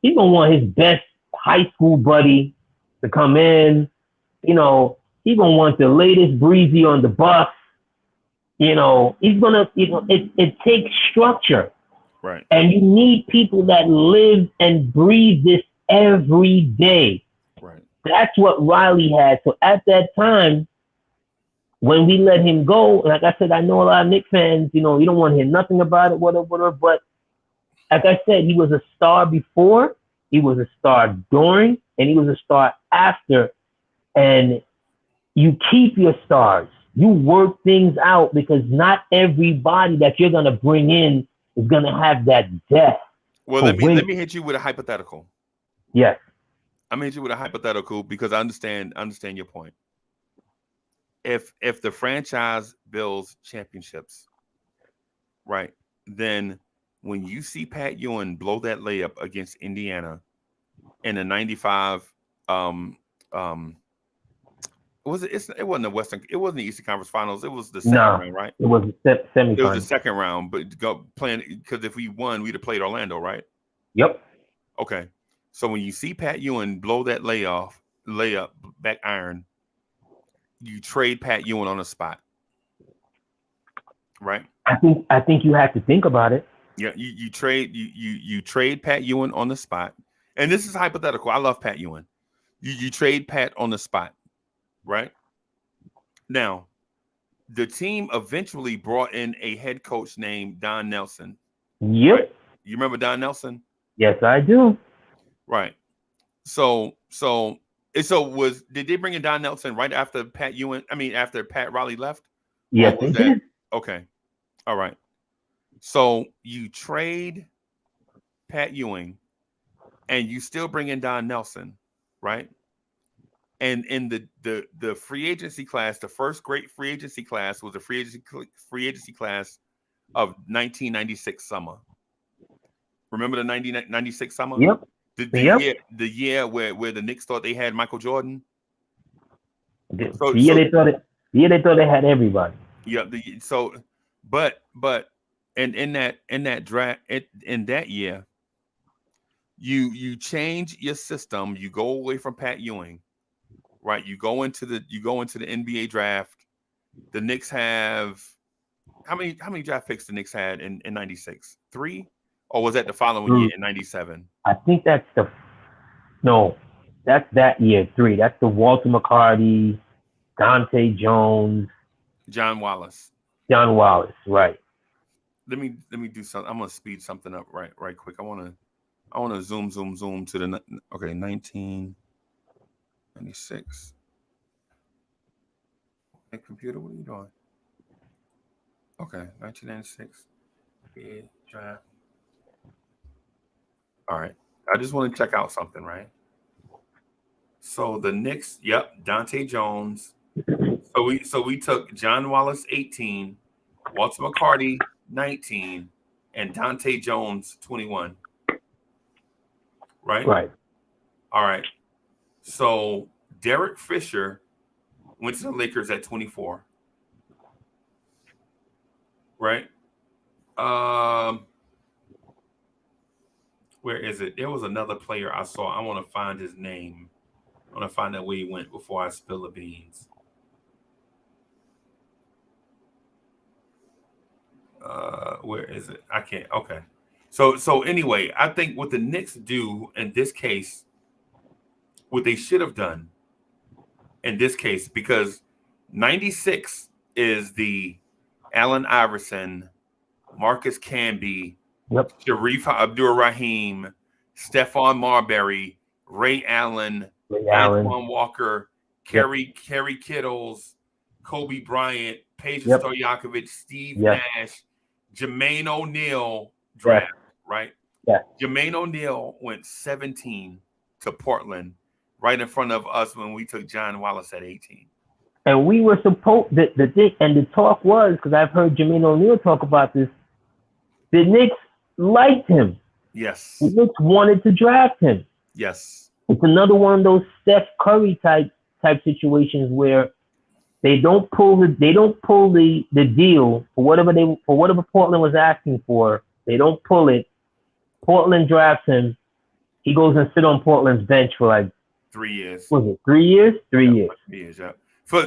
want his best high school buddy to come in, you know. He's going to want the latest breezy on the bus. You know, he's going to, you know, it takes structure. Right. And you need people that live and breathe this every day. Right. That's what Riley had. So at that time, when we let him go, like I said, I know a lot of Knicks fans, you know, you don't want to hear nothing about it, whatever. But like I said, he was a star before, he was a star during, and he was a star after. And you keep your stars. You work things out, because not everybody that you're going to bring in is going to have that depth. Well, let me hit you with a hypothetical. Yes. I'm going to hit you with a hypothetical because I understand your point. If the franchise builds championships, right, then when you see Pat Ewing blow that layup against Indiana in the 95 it wasn't the Western. It wasn't the Eastern Conference Finals. It was the second round, right? It was the semifinal. It was the second round, but playing, because if we won, we'd have played Orlando, right? Yep. Okay. So when you see Pat Ewing blow that layup, back iron, you trade Pat Ewing on the spot, right? I think you have to think about it. Yeah, you trade Pat Ewing on the spot, and this is hypothetical. I love Pat Ewing. You trade Pat on the spot. Right. Now, the team eventually brought in a head coach named Don Nelson. Yep. Right? You remember Don Nelson? Yes, I do. Right. Did they bring in Don Nelson right after after Pat Riley left? Yes, they did. Okay? All right. So you trade Pat Ewing, and you still bring in Don Nelson, right? And in the free agency class, the first great free agency class was the free agency class of 1996 summer. Remember the 1996 summer? Yep. The year where the Knicks thought they had Michael Jordan. The year they thought they had everybody. Yeah. But in that draft in that year, you change your system. You go away from Pat Ewing, right? You go into the NBA draft. The Knicks have how many draft picks the Knicks had in 96? 3? Or was that the following year in 97? I think that's that year, 3. That's the Walter McCarty, Dante Jones, John Wallace, right? Let me do something. I'm gonna speed something up right quick. I wanna zoom to the 1996. Hey, computer, what are you doing? Okay, 1996. Yeah, draft. All right. I just want to check out something, right? So the Knicks, Dante Jones. So we took John Wallace 18, Walter McCarty 19, and Dante Jones 21. Right? Right. All right. So Derek Fisher went to the Lakers at 24. Right? Where is it? There was another player I saw. I want to find his name. I want to find out where he went before I spill the beans. Where is it? I can't. Okay. So anyway, I think what the Knicks do in this case, what they should have done in this case, because 96 is the Allen Iverson, Marcus Camby, Sharif Abdur-Rahim, Stephon Marbury, Ray Allen, Antoine Walker, Kerry Kittles, Kobe Bryant, Peja Stojakovic, Steve Nash, Jermaine O'Neal draft, right? Yeah. Jermaine O'Neal went 17 to Portland, right in front of us when we took John Wallace at 18. And we were supposed the talk was, because I've heard Jermaine O'Neal talk about this, the Knicks liked him. Yes. The Knicks wanted to draft him. Yes. It's another one of those Steph Curry type situations where they don't pull the deal for whatever Portland was asking for. They don't pull it. Portland drafts him. He goes and sit on Portland's bench for like 3 years. Was it 3 years? 3 years. 3 years, yeah.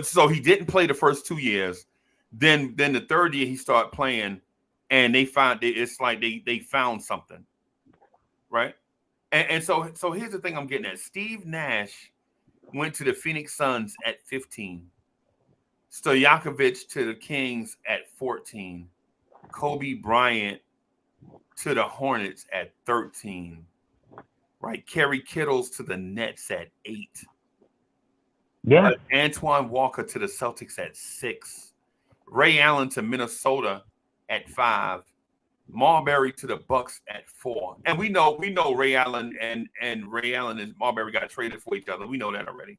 So he didn't play the first 2 years. Then the third year he started playing, and they found it's like they found something, right? And so here's the thing I'm getting at. Steve Nash went to the Phoenix Suns at 15. Stojakovic to the Kings at 14. Kobe Bryant to the Hornets at 13. Right? Kerry Kittles to the Nets at 8. Yeah. Antoine Walker to the Celtics at 6. Ray Allen to Minnesota at 5. Marbury to the Bucks at 4. And we know Ray Allen and Marbury got traded for each other. We know that already.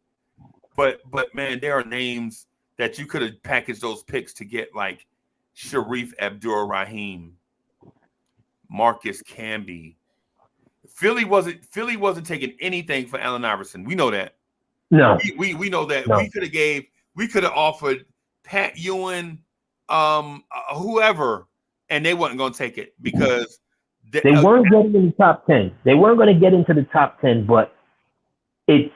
But man, there are names that you could have packaged those picks to get, like Sharif Abdur-Rahim, Marcus Camby. Philly wasn't taking anything for Allen Iverson. We know that. No. We know that. No. We could have offered Pat Ewing, whoever, and they wasn't going to take it because they weren't getting in the top 10. They weren't going to get into the top 10, but it's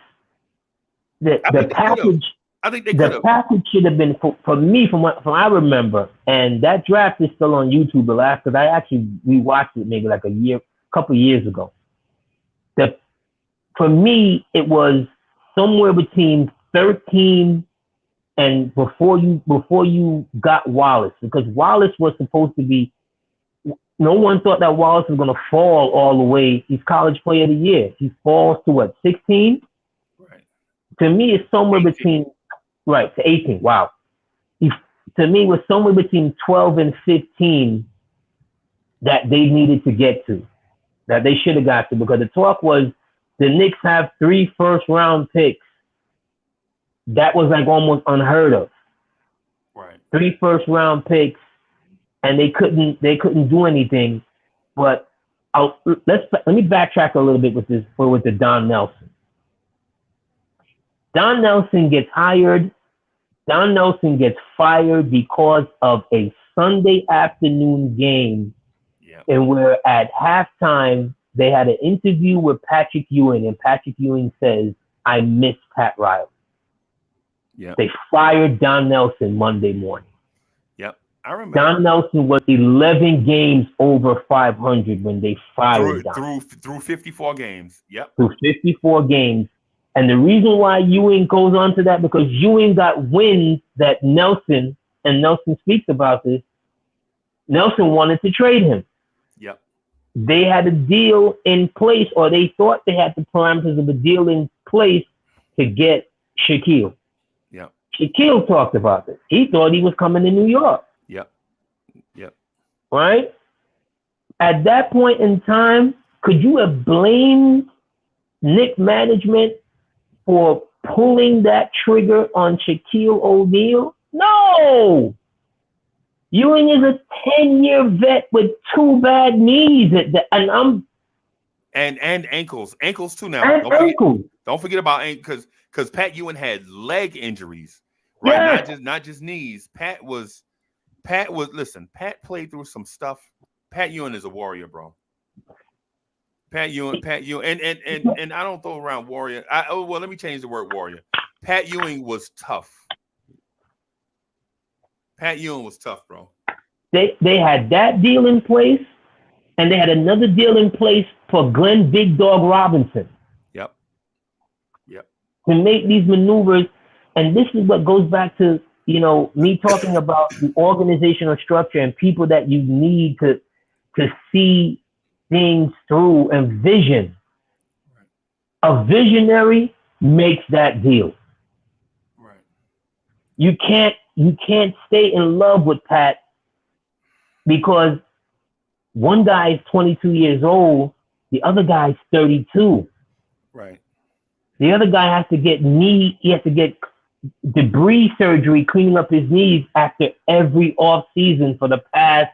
the package. I think they could have. The package should have been for me, from I remember, and that draft is still on YouTube. Because I actually rewatched it maybe like couple years ago. For me, it was somewhere between 13 and before you got Wallace, because Wallace was supposed to be, no one thought that Wallace was going to fall all the way. He's college player of the year. He falls to what, 16? Right. To me, it's somewhere 18. between, right, to 18. Wow. To me, it was somewhere between 12 and 15 that they needed to get to, that they should have got to, because the talk was the Knicks have 3 first-round picks. That was like almost unheard of. Right. 3 first-round picks, and they couldn't do anything. But let me backtrack a little bit with the Don Nelson. Don Nelson gets hired. Don Nelson gets fired because of a Sunday afternoon game, and where at halftime they had an interview with Patrick Ewing, and Patrick Ewing says, "I miss Pat Riley." Yeah. They fired Don Nelson Monday morning. I remember. Don Nelson was 11 games over 500 when they fired Don. Through 54 games. Yep. Through 54 games. And the reason why Ewing goes on to that, because Ewing got wind that Nelson, and Nelson speaks about this, Nelson wanted to trade him. Yep. They had a deal in place, or they thought they had the parameters of a deal in place to get Shaquille. Yep. Shaquille talked about this. He thought he was coming to New York. Yep. Right? At that point in time, could you have blamed Knicks management for pulling that trigger on Shaquille O'Neal? No! Ewing is a 10-year vet with 2 bad knees, and ankles too now. And ankles. Don't forget about ankles, because Pat Ewing had leg injuries, right? Yes. Not just knees. Pat played through some stuff. Pat Ewing is a warrior, bro. Pat Ewing, and I don't throw around warrior. Let me change the word warrior. Pat Ewing was tough. Pat Ewing was tough, bro. They had that deal in place, and they had another deal in place for Glenn Big Dog Robinson. Yep. To make these maneuvers, and this is what goes back to, me talking about the organizational structure and people that you need to see things through, and vision. A visionary makes that deal. Right. You can't stay in love with Pat, because one guy is 22 years old, the other guy is 32. Right. The other guy has to get debris surgery cleaning up his knees after every off season for the past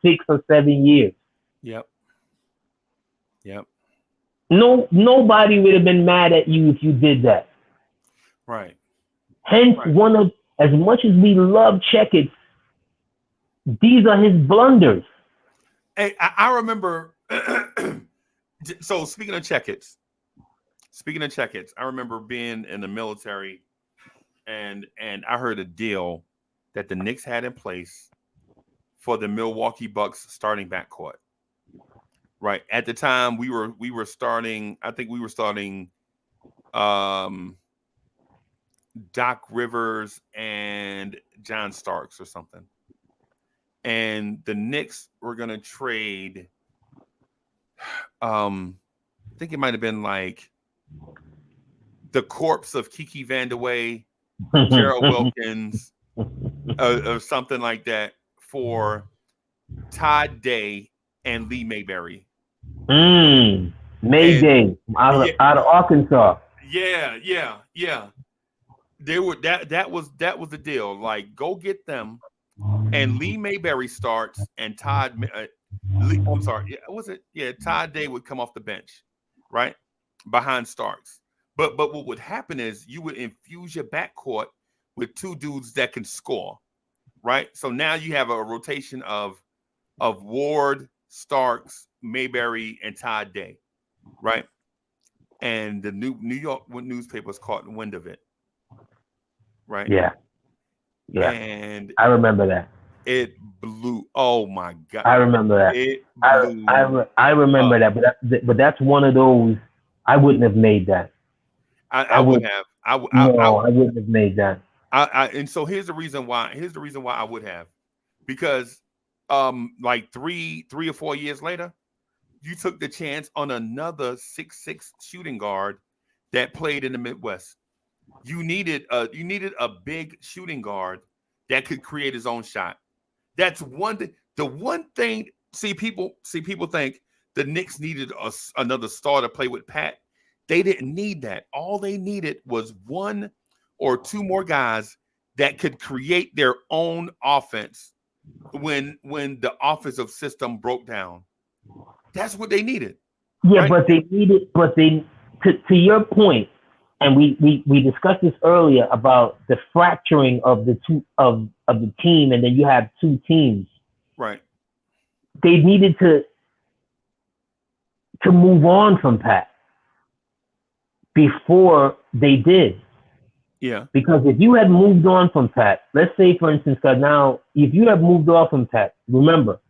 6 or 7 years. Yep. Nobody would have been mad at you if you did that. Right. Hence, as much as we love Checkets, these are his blunders. Hey, I remember. So speaking of Checkets, I remember being in the military, and I heard a deal that the Knicks had in place for the Milwaukee Bucks starting backcourt. Right. At the time, we were starting. I think we were starting Doc Rivers and John Starks or something. And the Knicks were going to trade. I think it might have been like the corpse of Kiki Vandeweghe, Gerald Wilkins, or something like that, for Todd Day and Lee Mayberry. Mayday out of Arkansas. Yeah. They were that was the deal. Like, go get them, and Lee Mayberry starts, and Todd Day would come off the bench, right, behind Starks. But what would happen is you would infuse your backcourt with 2 dudes that can score, right? So now you have a rotation of Ward, Starks, Mayberry, and Todd Day, right? And the New York newspapers caught wind of it, right? Yeah. And I remember that. It blew. Oh my God! I remember that. It blew. I remember that, but that's one of those. I wouldn't have made that. I would have. I wouldn't have made that. And so here's the reason why. Here's the reason why I would have, because like three or 4 years later, you took the chance on another 6'6" shooting guard that played in the Midwest. You needed a big shooting guard that could create his own shot. That's the one thing. See people think the Knicks needed another star to play with Pat. They didn't need that. All they needed was one or two more guys that could create their own offense when the offensive system broke down. That's what they needed, Yeah, right? but they needed, but they, to your point, and we discussed this earlier about the fracturing of the two of the team, and then you have two teams. Right. They needed to move on from Pat before they did. Yeah. Because if you had moved on from Pat, let's say for instance, that now if you have moved off from Pat, remember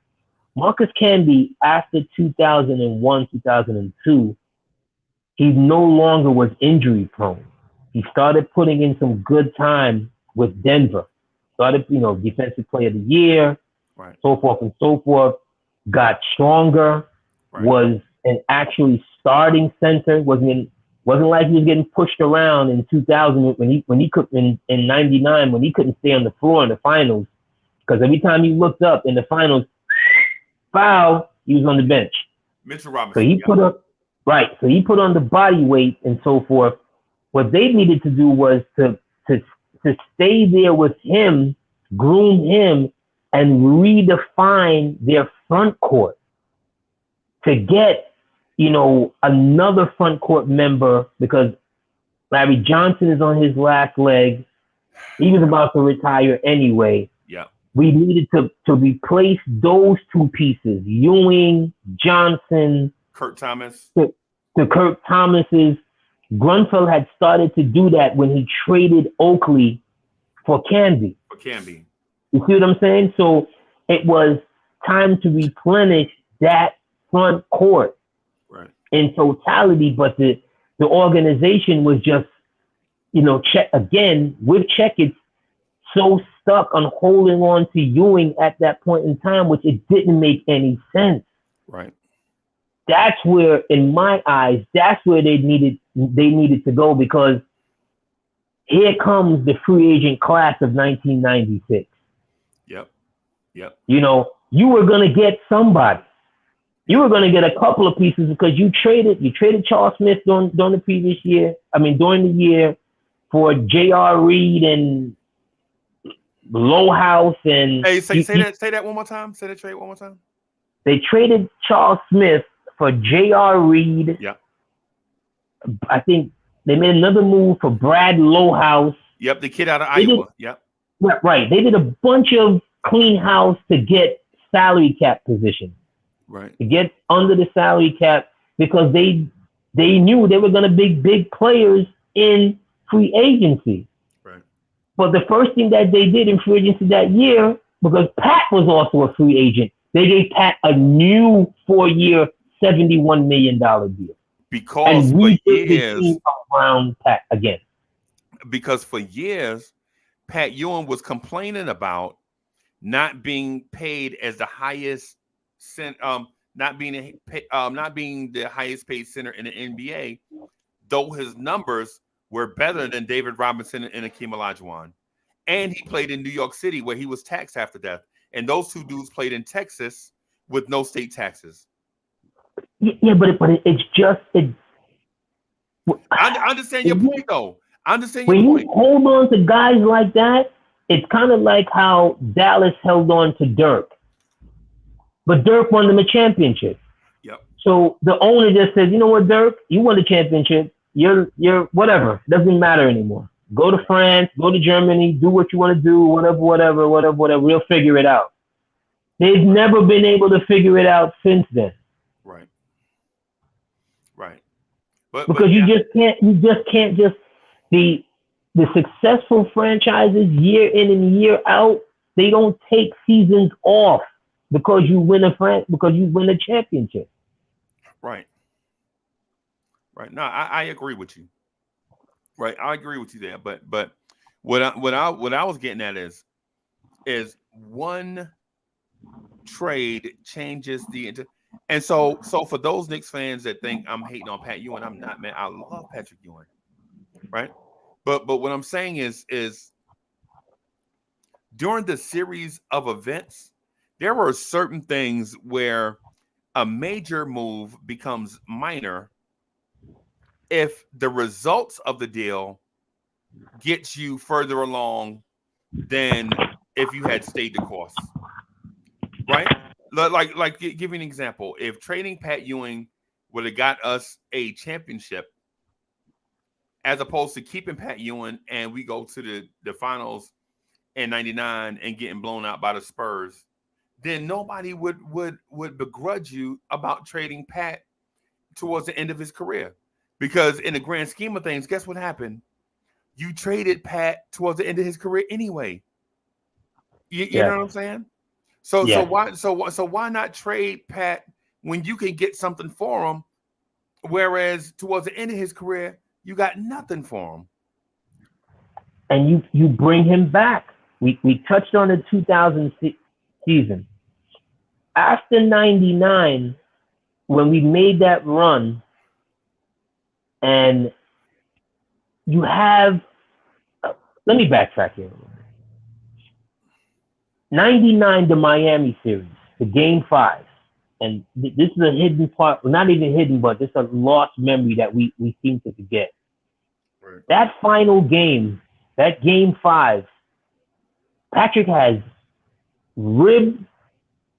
Marcus Camby after 2001, 2002, he no longer was injury prone. He started putting in some good time with Denver. Started, defensive player of the year, Right. so forth and so forth. Got stronger, Right. was an actually starting center. Wasn't like he was getting pushed around in 2000 when he could in '99 when he couldn't stay on the floor in the finals, because every time he looked up in the finals, foul, he was on the bench. Mitchell So Robinson. he put up right. So he put on the body weight and so forth. What they needed to do was to stay there with him, groom him, and redefine their front court to get, another front court member, because Larry Johnson is on his last leg. He was about to retire anyway. Yeah. We needed to replace those two pieces, Ewing, Johnson, Kurt Thomas. to Kurt Thomas's. Grunfeld had started to do that when he traded Oakley for Canby. You see what I'm saying? So it was time to replenish that front court Right. in totality, but the organization was just, check again with Checkett so stuck on holding on to Ewing at that point in time, which it didn't make any sense. Right. That's where, in my eyes, that's where they needed to go, because here comes the free agent class of 1996. Yep. You were going to get somebody. You were going to get a couple of pieces because you traded Charles Smith during the year for J.R. Reed and Lowhouse and. Hey, say that one more time. Say that trade one more time. They traded Charles Smith for J.R. Reed. Yeah. I think they made another move for Brad Lowhouse. Yep, the kid out of Iowa. Yep. Right. They did a bunch of clean house to get salary cap position. Right. To get under the salary cap, because they knew they were going to be big players in free agency. Right. But the first thing that they did in free agency that year, because Pat was also a free agent, they gave Pat a new 4-year, $71 million deal. Because for years, around Pat again. Because for years, Pat Ewing was complaining about not being paid as the highest, not being the highest paid center in the NBA, though his numbers were better than David Robinson and Akeem Olajuwon. And he played in New York City, where he was taxed half to death. And those two dudes played in Texas with no state taxes. Yeah, but it's just it. I understand your point, though. When you hold on to guys like that, it's kind of like how Dallas held on to Dirk. But Dirk won them a championship. Yep. So the owner just said, you know what, Dirk, you won the championship. You're whatever. It doesn't matter anymore. Go to France, go to Germany, do what you want to do, whatever. We'll figure it out. They've never been able to figure it out since then. Right. Because you just can't the successful franchises year in and year out, they don't take seasons off because you win a championship. Right. No, I agree with you. Right. I agree with you there. But What I was getting at is one trade changes and so for those Knicks fans that think I'm hating on Pat Ewing, I'm not, man. I love Patrick Ewing, right? But what I'm saying is during the series of events, there were certain things where a major move becomes minor if the results of the deal gets you further along than if you had stayed the course, right? Like give you an example. If trading Pat Ewing would have got us a championship, as opposed to keeping Pat Ewing and we go to the finals in '99 and getting blown out by the Spurs, then nobody would begrudge you about trading Pat towards the end of his career. Because in the grand scheme of things, guess what happened? You traded Pat towards the end of his career anyway. You know what I'm saying? So why not trade Pat when you can get something for him? Whereas towards the end of his career, you got nothing for him. And you bring him back. We touched on the 2000 season. After 99, when we made that run, and you have, let me backtrack here. 99, the Miami series, the Game 5. And this is a hidden part, not even hidden, but it's a lost memory that we seem to forget. Right. That final game, that Game 5, Patrick has rib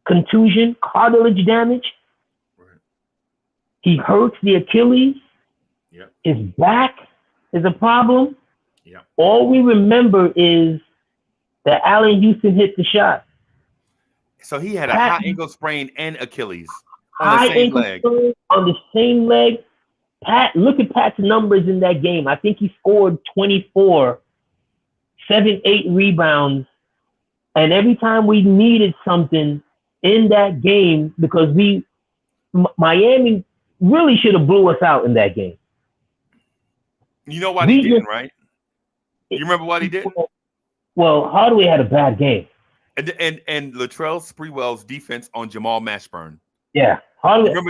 contusion, cartilage damage. Right. He hurts the Achilles. Yep. His back is a problem. Yep. All we remember is that Allen Houston hit the shot. So he had a high ankle sprain and Achilles on the same leg. On the same leg. Look at Pat's numbers in that game. I think he scored 24, 7, 8 rebounds. And every time we needed something in that game, because Miami really should have blew us out in that game. You know why he didn't, right? You remember why he didn't? Well, Hardaway had a bad game. And Latrell Sprewell's defense on Jamal Mashburn. Yeah. Mashburn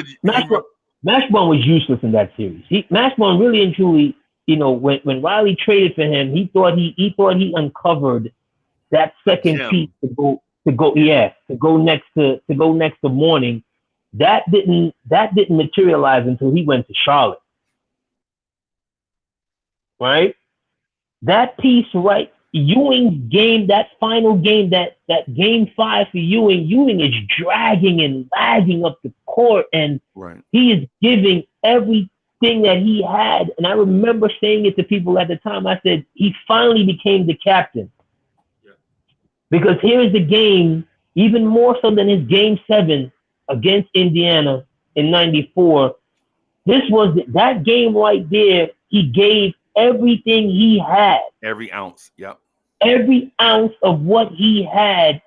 was useless in that series. Mashburn really and truly, when Riley traded for him, he thought he uncovered that second piece to go next to Mourning. That didn't materialize until he went to Charlotte. Right? That piece, right? Ewing's game, that final game, that Game 5 for Ewing is dragging and lagging up the court, and he is giving everything that he had. And I remember saying it to people at the time. I said, he finally became the captain. Yeah. Because here's the game, even more so than his Game 7 against Indiana in '94. This was that game right there. He gave everything he had. Every ounce. Yep. Every ounce of what he had.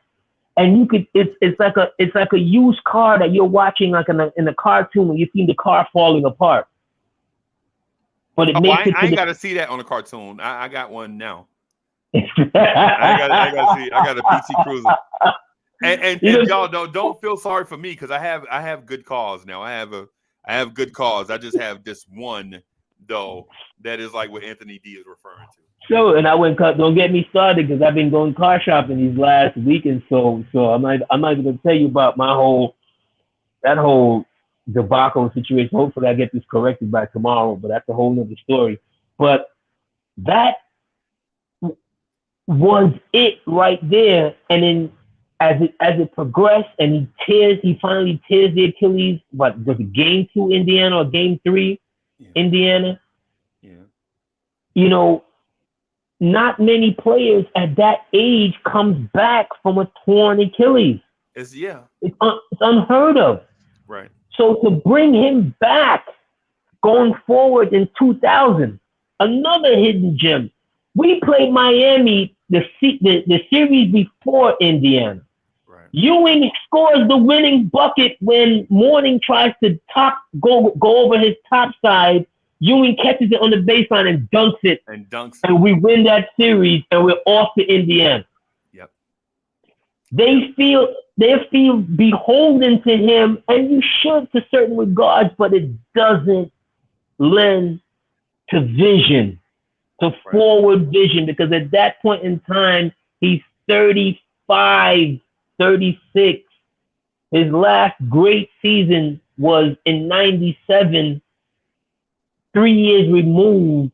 And you could it's like a used car that you're watching like in a cartoon when you see the car falling apart. But it makes it. I ain't gotta see that on a cartoon. I got one now. I got a PT Cruiser. And y'all don't feel sorry for me because I have good cause now. I have good cause. I just have this one though that is like what Anthony D is referring to. So, and don't get me started because I've been going car shopping these last week and so I'm not even gonna tell you about that whole debacle situation. Hopefully I get this corrected by tomorrow, but that's a whole nother story. But that was it right there. And then as it progressed and he finally tears the Achilles, was it Game 2 Indiana or Game 3 Indiana? Yeah. Not many players at that age comes back from a torn Achilles. It's unheard of. Right. So to bring him back going forward in 2000, another hidden gem. We played Miami the series before Indiana. Right. Ewing scores the winning bucket when Mourning tries to go over his top side. Ewing catches it on the baseline and dunks it, and we win that series, and we're off to Indiana. Yep. They feel beholden to him, and you should to certain regards, but it doesn't lend to vision, to forward vision, because at that point in time, he's 35, 36. His last great season was in 97. 3 years removed,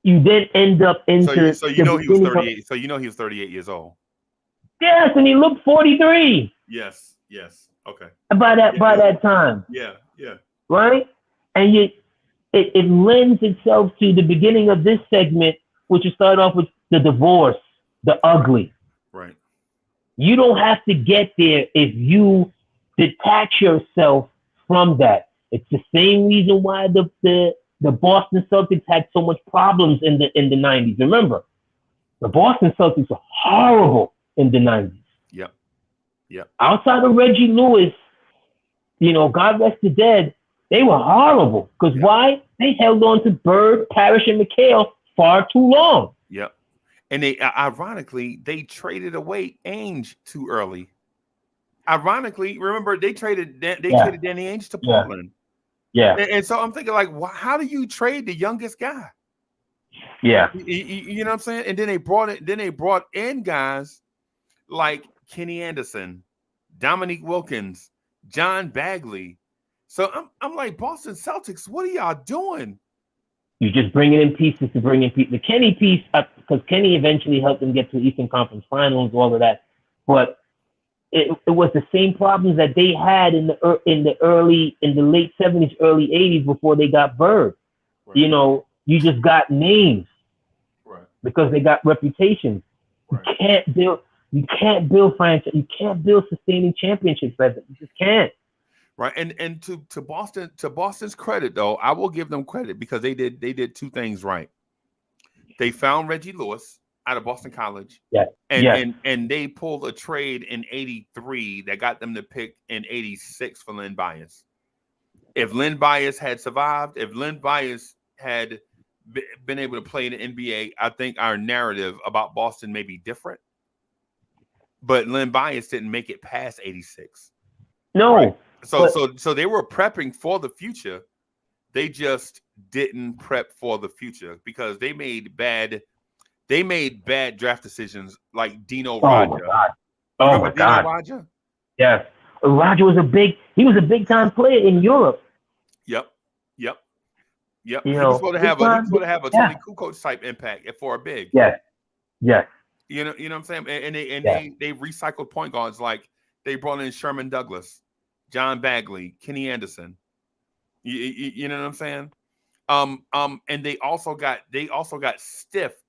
you then end up into so you know he was 38. So you know he was 38 years old. Yes, and he looked 43. Yes. Okay. By that time. Yeah. Right? And it lends itself to the beginning of this segment, which is start off with the divorce, the ugly. Right. You don't have to get there if you detach yourself from that. It's the same reason why the Boston Celtics had so much problems in the 90s. Remember, the Boston Celtics were horrible in the 90s. Yep. Outside of Reggie Lewis, God rest the dead, they were horrible. Because why? They held on to Bird, Parrish, and McHale far too long. Yep. And they ironically they traded away Ainge too early. Ironically, remember they traded Danny Ainge to Portland. Yeah. And so I'm thinking, like, how do you trade the youngest guy? Yeah. You know what I'm saying? And then they brought in guys like Kenny Anderson, Dominique Wilkins, John Bagley. So I'm like, Boston Celtics, what are y'all doing? You're just bringing in pieces to bring in people. The Kenny piece, because Kenny eventually helped them get to the Eastern Conference Finals, all of that. But it was the same problems that they had in the late 70s, early 80s before they got Bird. Right. You just got names, right, because they got reputations. Right. You can't build franchise. You can't build sustaining championships, brother. You just can't. Right, and to Boston's credit, though, I will give them credit because they did two things right. They found Reggie Lewis out of Boston College, and they pulled a trade in '83 that got them to pick in '86 for Len Bias. If Len Bias had survived, if Len Bias had been able to play in the NBA, I think our narrative about Boston may be different. But Len Bias didn't make it past '86. No. Right? So they were prepping for the future. They just didn't prep for the future because they made bad draft decisions like Dino Radja. My God. Dino Radja? Yes. Radja was a big time player in Europe. Yep. He was supposed to have a Tony Kukoc type impact for a big. Yes. You know what I'm saying? And they recycled point guards, like they brought in Sherman Douglas, John Bagley, Kenny Anderson. You know what I'm saying? And they also got stiffed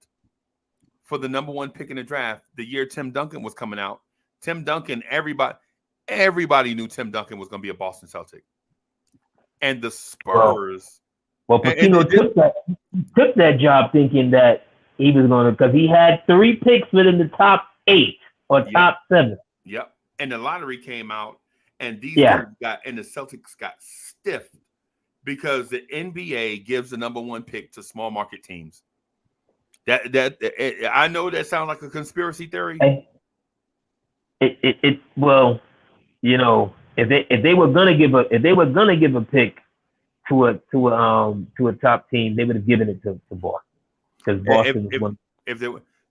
for the number one pick in the draft the year Tim Duncan was coming out. Tim Duncan, everybody knew Tim Duncan was going to be a Boston Celtic. And the Spurs. Well, Pitino took that job thinking that he was going to, because he had 3 picks within the top 8 or top 7. Yep. And the lottery came out, and the Celtics got stiffed because the NBA gives the number one pick to small market teams. I know that sounds like a conspiracy theory. Well, if they were gonna give a pick to a top team, they would have given it to Boston, because Boston was one.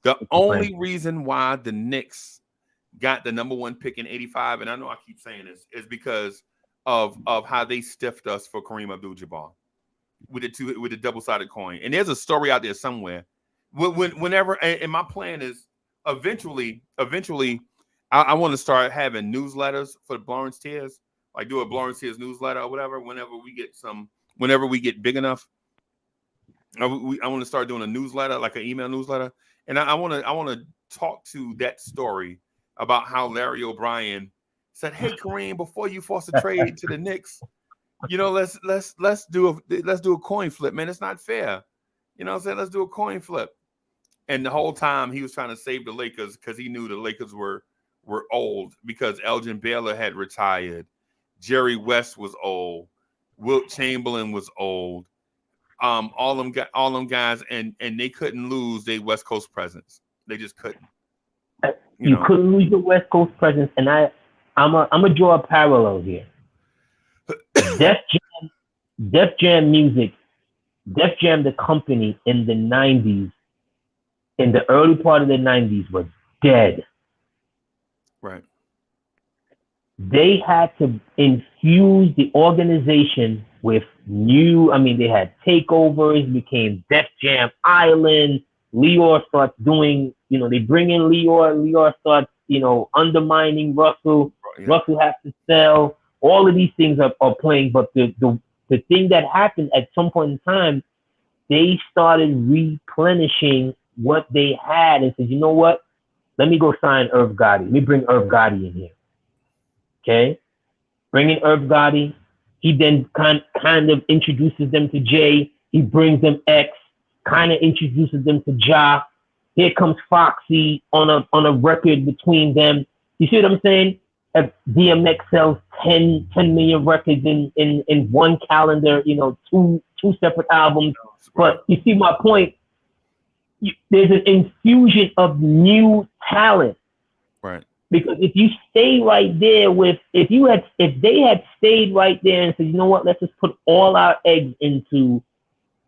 The only reason why the Knicks got the number one pick in '85, and I know I keep saying this, is because of how they stiffed us for Kareem Abdul-Jabbar with the double-sided coin. And there's a story out there somewhere. Whenever, and my plan is eventually, I want to start having newsletters for the Blorange Tears, like do a Blorange Tears newsletter or whatever. Whenever we get big enough, I want to start doing a newsletter, like an email newsletter, and I want to talk to that story about how Larry O'Brien said, "Hey Kareem, before you force a trade to the Knicks, let's do a coin flip, man. It's not fair. You know what I'm saying? Let's do a coin flip." And the whole time he was trying to save the Lakers because he knew the Lakers were old, because Elgin Baylor had retired, Jerry West was old, Wilt Chamberlain was old. all them guys, and they couldn't lose their West Coast presence. They just couldn't. You couldn't lose your West Coast presence, and I'm gonna draw a parallel here. Def Jam music, Def Jam the company in the 90s, in the early part of the 90s, was dead. Right. They had to infuse the organization with they had takeovers, became Def Jam Island. Leor starts doing, they bring in Leor. Leor starts, undermining Russell. Yeah. Russell has to sell. All of these things are playing, but the thing that happened at some point in time, they started replenishing what they had and said, you know what? Let me go sign Irv Gotti. Let me bring Irv Gotti in here. Okay? Bringing Irv Gotti. He then kind of introduces them to Jay. He brings them X, kind of introduces them to Ja. Here comes Foxy on a record between them. You see what I'm saying? DMX sells 10 million records in one calendar, two separate albums. But you see my point? There's an infusion of new talent. Right. Because if you stay right there if they had stayed right there and said, you know what, let's just put all our eggs into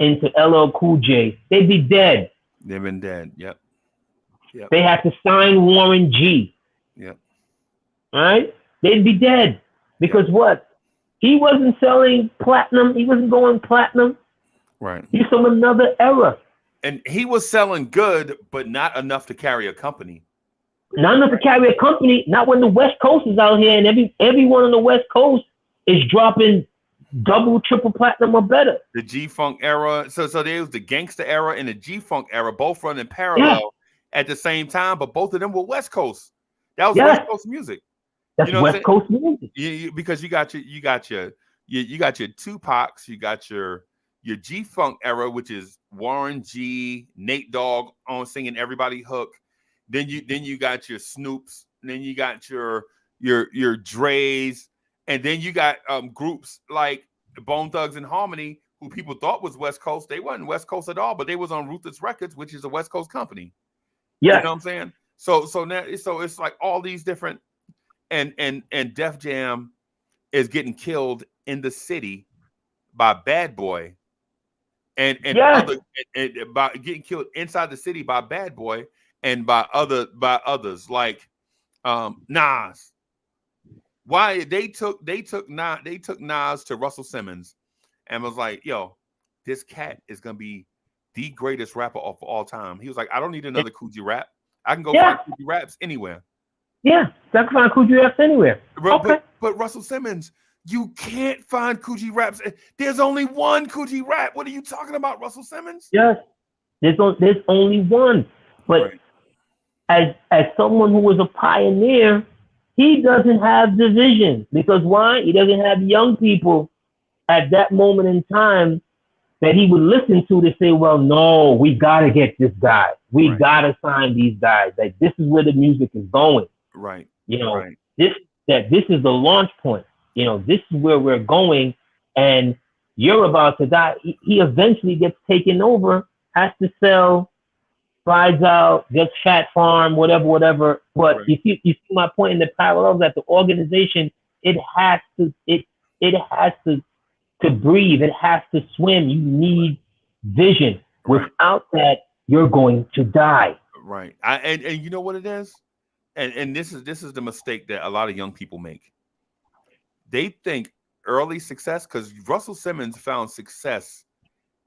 LL Cool J, they'd be dead. They've been dead. Yep. They had to sign Warren G. Yep. All right? They'd be dead. Because what? He wasn't selling platinum. He wasn't going platinum. Right. He's from another era. And he was selling good, but not enough to carry a company. Not enough to carry a company. Not when the West Coast is out here and everyone on the West Coast is dropping double, triple platinum or better. The G-Funk era. So there was the Gangster Era and the G-Funk era, both running parallel at the same time, but both of them were West Coast. That was West Coast music. That's West Coast music. Because you got your Tupacs, you got your G-Funk era, which is Warren G, Nate Dogg on singing Everybody Hook. Then you got your Snoops, and then you got your Dre's, and then you got groups like Bone Thugs and Harmony, who people thought was West Coast. They wasn't West Coast at all, but they was on Ruthless Records, which is a West Coast company. Yeah. You know what I'm saying? So it's like all these different and Def Jam is getting killed in the city by Bad Boy. And by getting killed inside the city by Bad Boy and by others like Nas. Why they took Nas to Russell Simmons and was like, yo, this cat is gonna be the greatest rapper of all time. He was like, I don't need another Coogee rap. I can go find Coogee raps anywhere. Yeah, I can find Coogee raps anywhere. But Russell Simmons, you can't find Coogee raps. There's only one Coogee rap. What are you talking about, Russell Simmons? Yes, there's only one. But as someone who was a pioneer, he doesn't have the vision. Because why? He doesn't have young people at that moment in time that he would listen to say, well, no, we got to get this guy. We got to sign these guys. Like, this is where the music is going. Right. This is the launch point. This is where we're going, and you're about to die. He eventually gets taken over, has to sell, slides out, gets Fat Farm, whatever. But you see my point in the parallels that the organization, it has to breathe. It has to swim. You need vision. Without that, you're going to die. Right. And you know what it is? And this is the mistake that a lot of young people make. They think early success, because Russell Simmons found success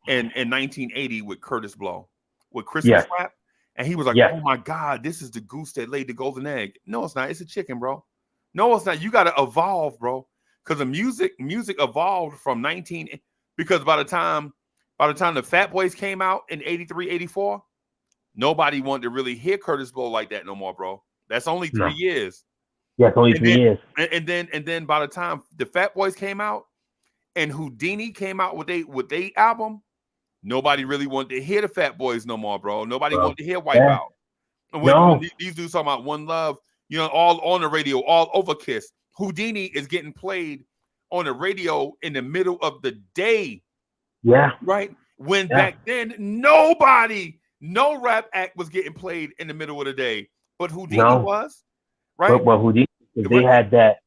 in 1980 with Curtis Blow, with Christmas Rap. And he was like, oh my God, this is the goose that laid the golden egg. No, it's not. It's a chicken, bro. No, it's not. You got to evolve, bro. Because the music evolved from because by the time the Fat Boys came out in 83, 84, nobody wanted to really hear Curtis Blow like that no more, bro. That's only 3 years. Yeah, it's only 3 years. And then by the time the Fat Boys came out and Houdini came out with they album, nobody really wanted to hear the Fat Boys no more, bro. Nobody wanted to hear Wipeout. When these dudes talking about One Love, all on the radio, all over Kiss. Houdini is getting played on the radio in the middle of the day. Yeah. Right? When back then, no rap act was getting played in the middle of the day, but Houdini was, right? But Houdini, they had that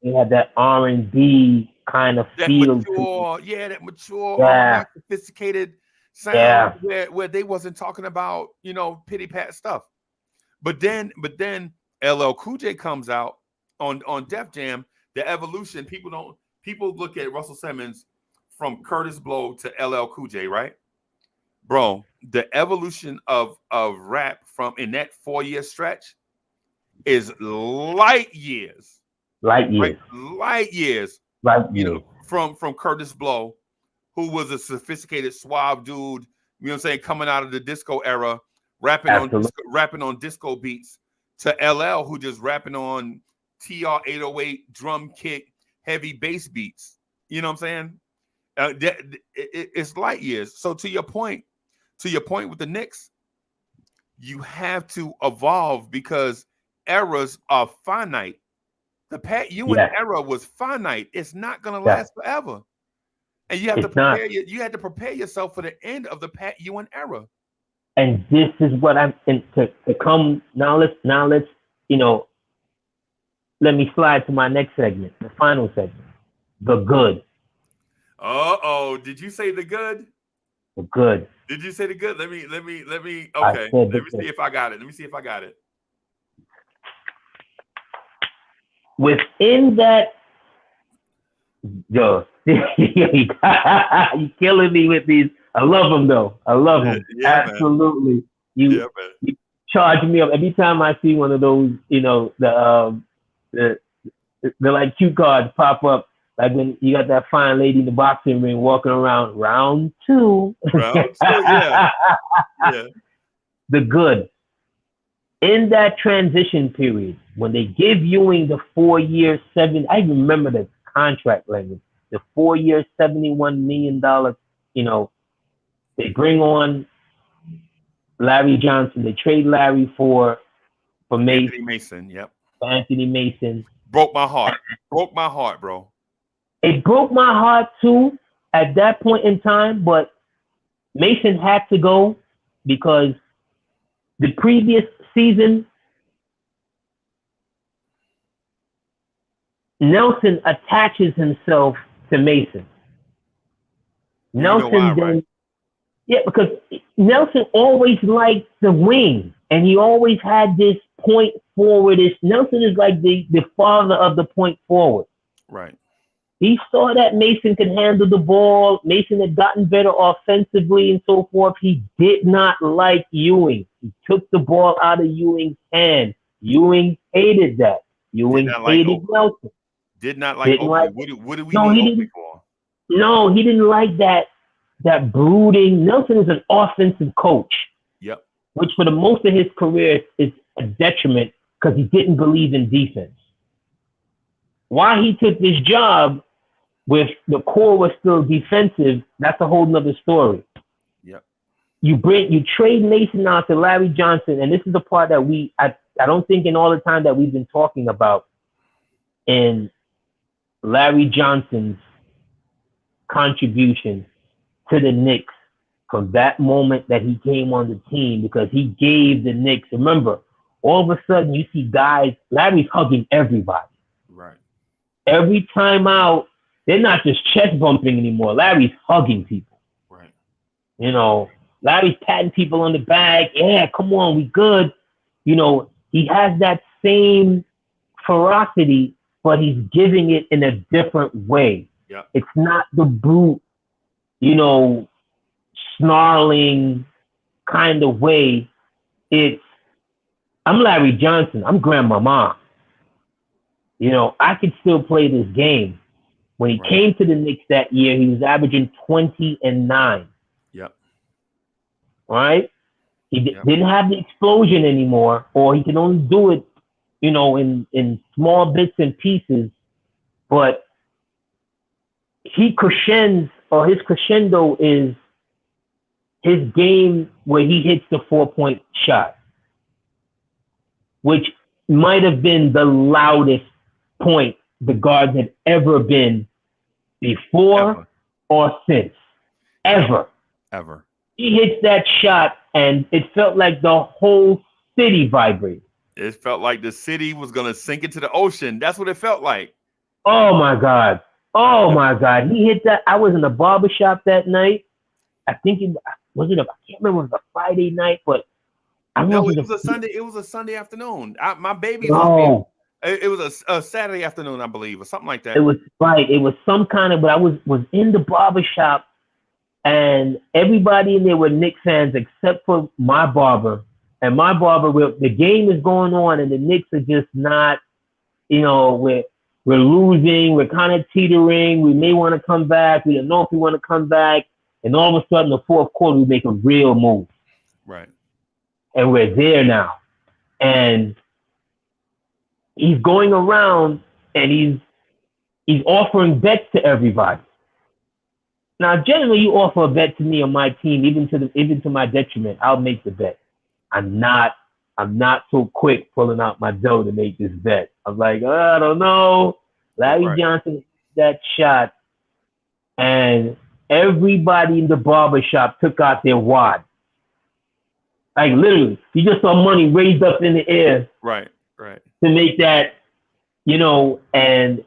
R&B kind of That feel mature, to it. that mature, Yeah. sophisticated sound Yeah. where they wasn't talking about, pity pat stuff. But then LL Cool J comes out on Def Jam. The evolution, people look at Russell Simmons from Curtis Blow to LL Cool J, right? Bro, the evolution of rap from in that 4-year stretch is light years. Light years. Right? Light years. Light years. From Curtis Blow, who was a sophisticated, suave dude, you know what I'm saying, coming out of the disco era, rapping on disco beats, to LL, who just rapping on TR 808 drum kick, heavy bass beats. You know what I'm saying? It's light years. So to your point with the Knicks, you have to evolve because eras are finite. The Pat Ewing era was finite. It's not going to last forever. And you have to prepare you had to prepare yourself for the end of the Pat Ewing era. And this is what I'm to come now. Let's let me slide to my next segment, the final segment, the good. Did you say the good? The good. Did you say the good? Let me. Okay, let me see if I got it. Within that, you killing me with these. I love them though. I love them. Yeah, absolutely. Man. You charge me up every time I see one of those. The like cue cards pop up. Like when you got that fine lady in the boxing ring walking around round two. Yeah. The good. In that transition period, when they give Ewing the 4-year, I remember the contract language, the 4-year, $71 million, they bring on Larry Johnson. They trade Larry for Mason. Anthony Mason, yep. Anthony Mason. Broke my heart, bro. It broke my heart too at that point in time, but Mason had to go because the previous season, Nelson attaches himself to Mason. Because Nelson always liked the wing, and he always had this point forward. Nelson is like the father of the point forward. Right. He saw that Mason could handle the ball. Mason had gotten better offensively and so forth. He did not like Ewing. He took the ball out of Ewing's hand. Ewing hated that. Ewing hated Nelson. Did not like Oakley. What did we need Oakley for? No, he didn't like that brooding. Nelson is an offensive coach. Yep. Which for the most of his career is a detriment because he didn't believe in defense. Why he took this job with the core was still defensive, that's a whole nother story. Yep. You trade Mason out to Larry Johnson, and this is the part that I don't think in all the time that we've been talking about in Larry Johnson's contribution to the Knicks from that moment that he came on the team, because he gave the Knicks, remember, all of a sudden you see guys, Larry's hugging everybody. Right. Every time out, they're not just chest bumping anymore. Larry's hugging people. Right. Larry's patting people on the back. Yeah, come on, we good. He has that same ferocity, but he's giving it in a different way. Yeah. It's not the brute, snarling kind of way. I'm Larry Johnson. I'm grandmama. I could still play this game. When he came to the Knicks that year, he was averaging 20-9. Yep. All right? He didn't have the explosion anymore, or he can only do it, in small bits and pieces. But his crescendo is his game where he hits the 4-point shot, which might have been the loudest point the guards had ever been before or since. Ever. He hits that shot, and it felt like the whole city vibrated. It felt like the city was gonna sink into the ocean. That's what it felt like. Oh my God. Oh my God. He hit that. I was in the barber shop that night. I think it was it. I can't remember. If it was a Friday night, but I No, it wanted was a to. Sunday. It was a Sunday afternoon. My babies was being. No, It was a Saturday afternoon, I believe, or something like it that. was right. It was some kind of. But I was in the barber shop, and everybody in there were Knicks fans except for my barber. And my barber, the game is going on, and the Knicks are just not. We're losing. We're kind of teetering. We may want to come back. We don't know if we want to come back. And all of a sudden, the fourth quarter, we make a real move. Right. And we're there now. And he's going around and he's offering bets to everybody. Now, generally, you offer a bet to me on my team, even to my detriment. I'll make the bet. I'm not so quick pulling out my dough to make this bet. I'm like, I don't know. Larry Johnson, that shot, and everybody in the barbershop took out their wad. Like literally, you just saw money raised up in the air. Right. To make that, and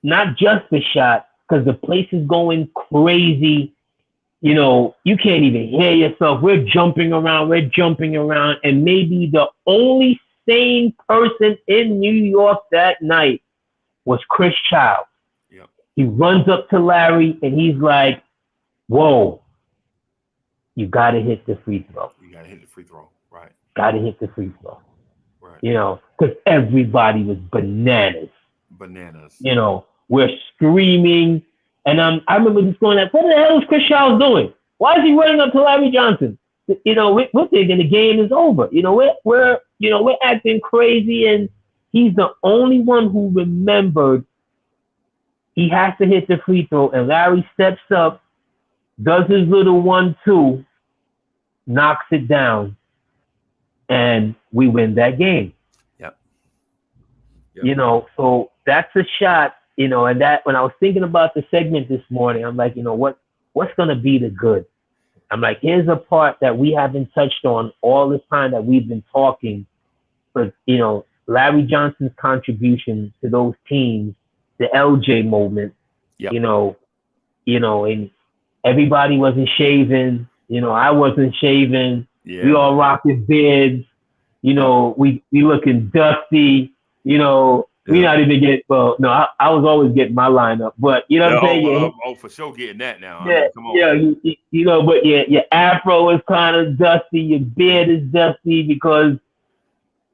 not just the shot, because the place is going crazy. You can't even hear yourself. We're jumping around, and maybe the only sane person in New York that night was Chris Childs. Yep. He runs up to Larry and he's like, whoa, you got to hit the free throw. You got to hit the free throw. Right. Got to hit the free throw. Right. Because everybody was bananas. Bananas. We're screaming. And I remember just going like, what the hell is Chris Childs doing? Why is he running up to Larry Johnson? We're thinking the game is over. We're acting crazy, and he's the only one who remembered he has to hit the free throw. And Larry steps up, does his little 1-2, knocks it down, and we win that game. Yep. So that's a shot. And that when I was thinking about the segment this morning, I'm like, what's gonna be the good? I'm like, here's a part that we haven't touched on all this time that we've been talking. But Larry Johnson's contribution to those teams, the LJ moment. Yep. And everybody wasn't shaving. I wasn't shaving. Yeah. We all rocking beards. We looking dusty. We not even get I was always getting my lineup, but you know what I'm saying? For sure getting that now. Yeah, come on. But your afro is kind of dusty, your beard is dusty because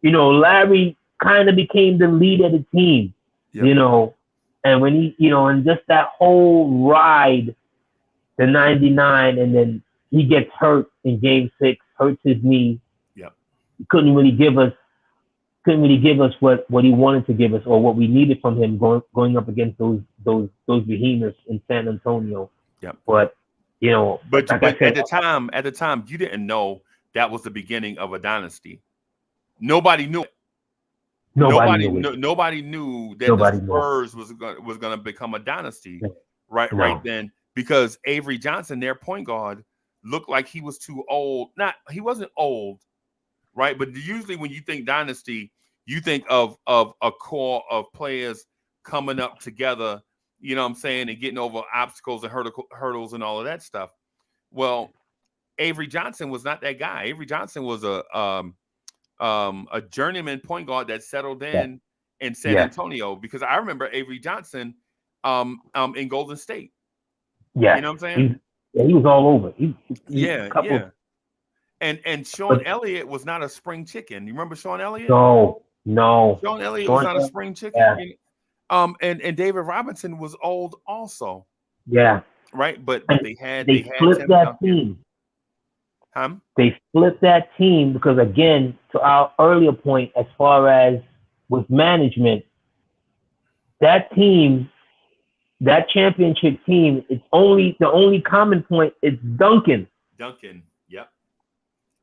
Larry kind of became the lead of the team. Yep. And when he and just that whole ride, the 99, and then he gets hurt in game 6, hurts his knee. Yep. He couldn't really give us what he wanted to give us or what we needed from him going up against those behemoths in San Antonio. Yep. But but at the time, you didn't know that was the beginning of a dynasty. Nobody knew it. Nobody knew that the Spurs was going to become a dynasty right then, because Avery Johnson, their point guard, looked like he was too old. He wasn't old, right? But usually when you think dynasty, you think of a core of players coming up together, and getting over obstacles and hurdles and all of that stuff. Well, Avery Johnson was not that guy. Avery Johnson was a journeyman point guard that settled in San Antonio, because I remember Avery Johnson in Golden State. Yeah. You know what I'm saying? He was all over. And Sean Elliott was not a spring chicken. You remember Sean Elliott? No. Sean Elliott was not a spring chicken. Yeah. And David Robinson was old also. Yeah. Right, but they flipped that team. They flipped that team because, again, to our earlier point, as far as with management, that team, that championship team, the only common point is Duncan. Yep.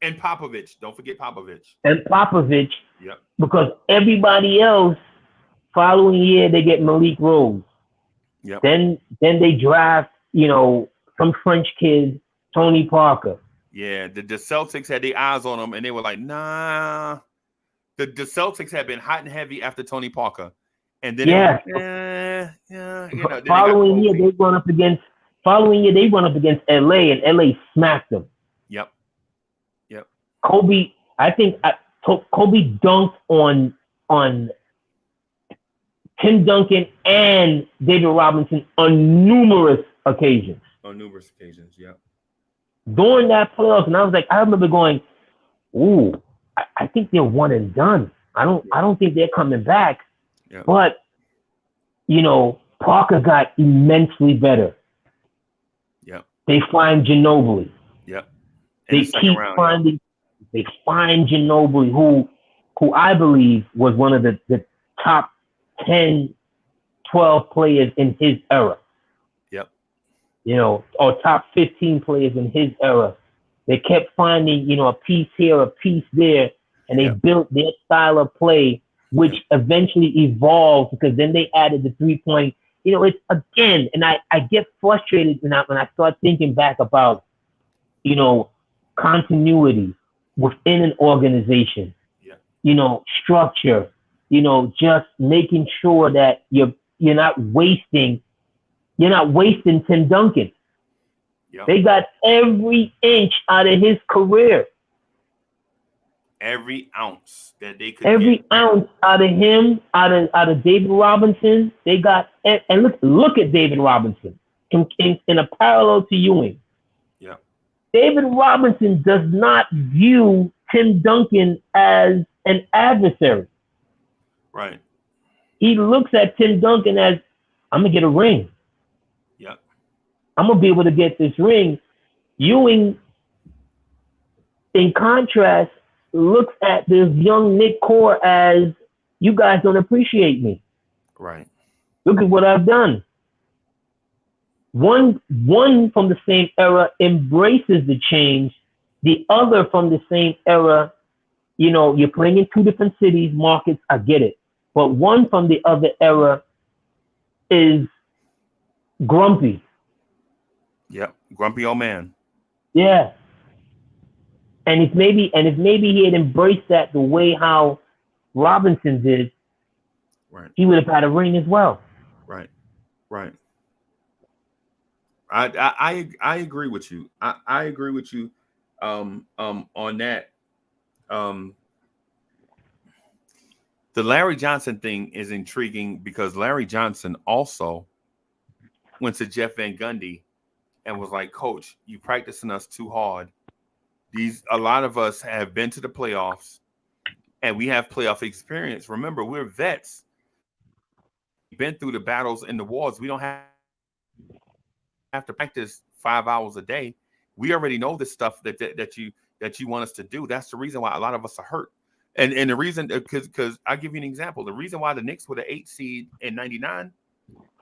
And Popovich. Don't forget Popovich. Yep. Because everybody else, following year, they get Malik Rose. Yep. Then they draft, some French kid, Tony Parker. Yeah, the Celtics had their eyes on him, and they were like, nah. The Celtics had been hot and heavy after Tony Parker. And then they were Yeah. like, yeah. You know, then they got Following year, Kobe. they run up against. Following year, they run up against LA, and LA smacked them. Yep. Kobe, I think Kobe dunked on Tim Duncan and David Robinson on numerous occasions. On numerous occasions, yeah. During that playoffs, and I was like, I remember going, ooh, I think they're one and done. I don't think they're coming back. Yep. But, Parker got immensely better. Yep. They find Ginobili. Yep. They keep finding. They find Ginobili, who I believe was one of the top 10, 12 players in his era. Yep. Or top 15 players in his era. They kept finding, a piece here, a piece there, and they built their style of play, which eventually evolved because then they added the 3-point. It's again, and I get frustrated when I start thinking back about, continuity within an organization, structure, just making sure that you're not wasting Tim Duncan. Yep. They got every inch out of his career. Every ounce that they could. Every ounce out of him, out of David Robinson, they got. And look at David Robinson in a parallel to Ewing. Yeah. David Robinson does not view Tim Duncan as an adversary. Right. He looks at Tim Duncan as, I'm gonna get a ring. Yep. I'm gonna be able to get this ring. Ewing, in contrast, looks at this young Nick Core as, you guys don't appreciate me. Right. Look at what I've done. One from the same era embraces the change. The other from the same era, you're playing in two different cities, markets, I get it. But one from the other era is grumpy. Yep. Grumpy old man. Yeah. And if maybe he had embraced that the way how Robinson did, right, he would have had a ring as well. Right. I agree with you. I agree with you on that. The Larry Johnson thing is intriguing because Larry Johnson also went to Jeff Van Gundy and was like, Coach, you practicing us too hard. A lot of us have been to the playoffs and we have playoff experience. Remember, we're vets. We've been through the battles and the wars. We don't have to practice 5 hours a day. We already know the stuff that you want us to do. That's the reason why a lot of us are hurt. And the reason, because I'll give you an example. The reason why the Knicks were the 8th seed in '99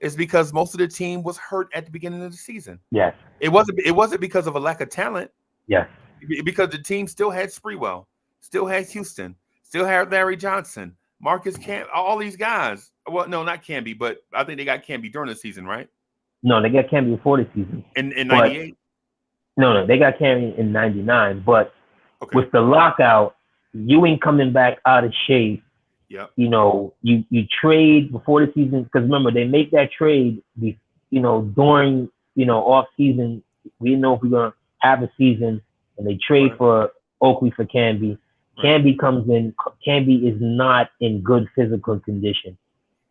is because most of the team was hurt at the beginning of the season. Yes. It wasn't because of a lack of talent. Yes. Because the team still had Sprewell, still had Houston, still had Larry Johnson, Marcus Camby, all these guys. Well, no, not Camby, but I think they got Camby during the season, right? No, they got Camby before the season. In '98? No, they got Camby in '99. But with the lockout, Ewing coming back out of shape. Yeah. You trade before the season, because remember, they make that trade, during, off season. We didn't know if we were going to have a season, and they trade for Oakley for Camby. Camby comes in. Camby is not in good physical condition.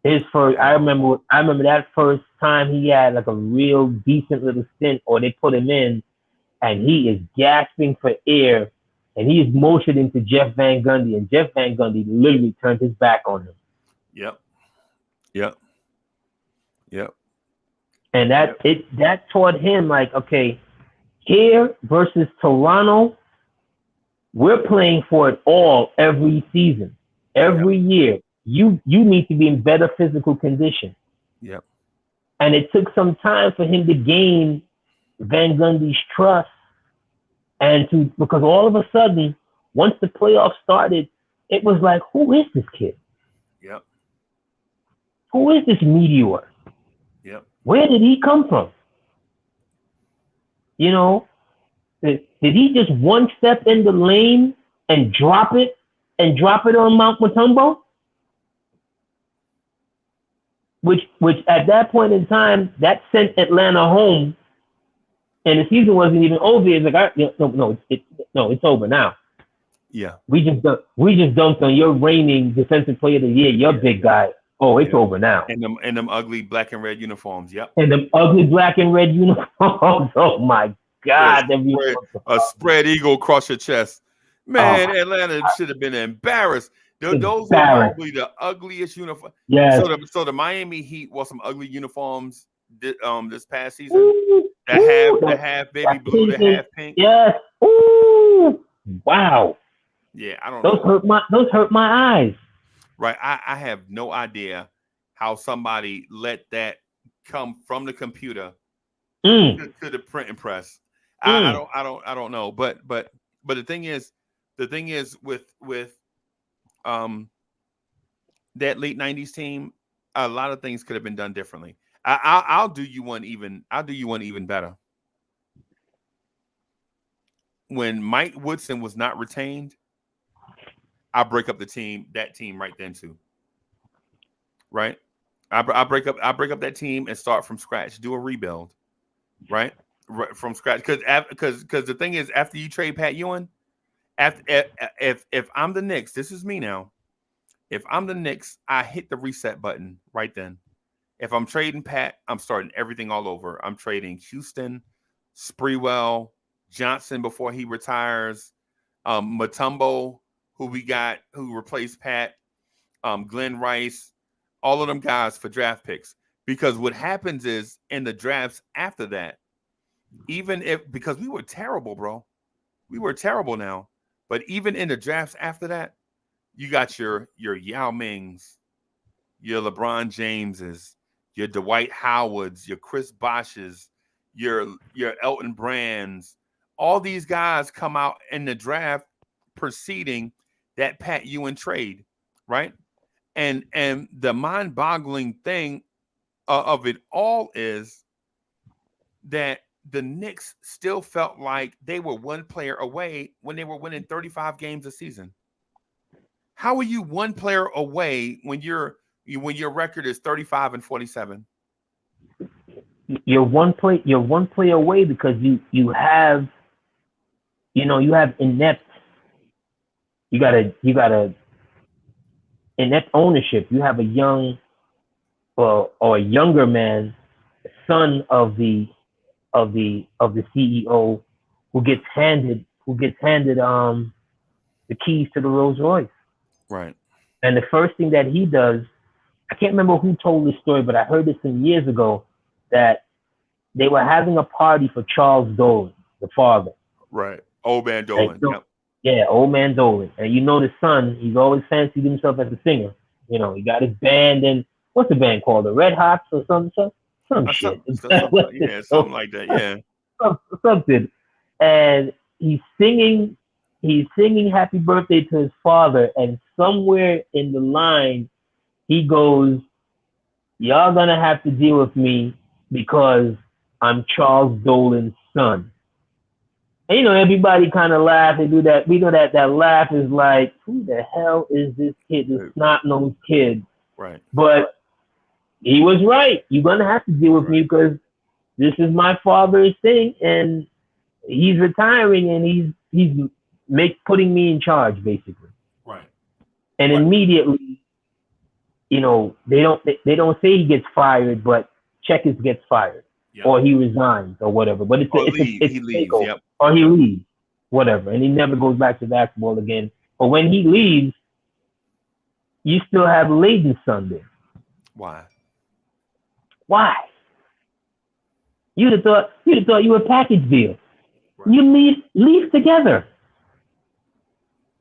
His first, I remember that first time he had like a real decent little stint, or they put him in, and he is gasping for air, and he is motioning to Jeff Van Gundy, and Jeff Van Gundy literally turned his back on him. Yep. And that taught him, like, okay, here versus Toronto, we're playing for it all every season, every year. You need to be in better physical condition. Yep. And it took some time for him to gain Van Gundy's trust, because all of a sudden, once the playoffs started, it was like, who is this kid? Yep. Who is this meteor? Yep. Where did he come from? Did he just one step in the lane and drop it on Mount Mutombo? Which at that point in time, that sent Atlanta home, and the season wasn't even over. It's like, it's over now. Yeah, we just dunked on your reigning defensive player of the year, your big guy. Oh, it's over now. And them ugly black and red uniforms. Yep. And them ugly black and red uniforms. Oh my God! A spread eagle across your chest. Man, Atlanta should have been embarrassed. Those were probably the ugliest uniforms. Yeah. So the Miami Heat wore some ugly uniforms this past season. The half baby blue, the half pink. Yes. Ooh. Wow. Yeah, I don't know. Those hurt my eyes. Right. I have no idea how somebody let that come from the computer to the printing press. I don't know. But the thing is with that late 90s team, a lot of things could have been done differently. I'll do you one even better. When Mike Woodson was not retained, I break up that team right then too. Right? I break up that team and start from scratch, do a rebuild, right? From scratch. Because the thing is, after you trade Pat Ewing, if I'm the Knicks, this is me now. If I'm the Knicks, I hit the reset button right then. If I'm trading Pat, I'm starting everything all over. I'm trading Houston, Sprewell, Johnson before he retires, Mutombo, who replaced Pat, Glenn Rice, all of them guys for draft picks. Because what happens is in the drafts after that, because we were terrible, bro. We were terrible now. But even in the drafts after that, you got your Yao Mings, your LeBron Jameses, your Dwight Howards, your Chris Bosches, your Elton Brands. All these guys come out in the draft preceding that Pat Ewing trade, right? And the mind-boggling thing of it all is that the Knicks still felt like they were one player away when they were winning 35 games a season. How are you one player away when your record is 35-47? You're one play away because you have inept ownership. You have a young or a younger man, son of the CEO, who gets handed the keys to the Rolls Royce. Right. And the first thing that he does, I can't remember who told this story, but I heard this some years ago, that they were having a party for Charles Dolan, the father. Right. Old man Dolan. Yep. Yeah, old man Dolan. And the son, he's always fancied himself as a singer. He got his band, and what's the band called? The Red Hots or some shit. Something like that. Yeah. Something. And he's singing happy birthday to his father, and somewhere in the line he goes, "Y'all gonna have to deal with me because I'm Charles Dolan's son." And everybody kind of laughed. They do that. We know that laugh is like, who the hell is this kid, this snot-nosed kid? Right. But he was right. You're gonna have to deal with me because this is my father's thing, and he's retiring, and he's putting me in charge, basically. Right. And immediately, they don't say he gets fired, but Checkers gets fired, or he resigns, or whatever. But he leaves, or he leaves, whatever, and he never goes back to basketball again. But when he leaves, you still have Layden's son there. Why? You'd have thought you were a package deal. Right. You leave together.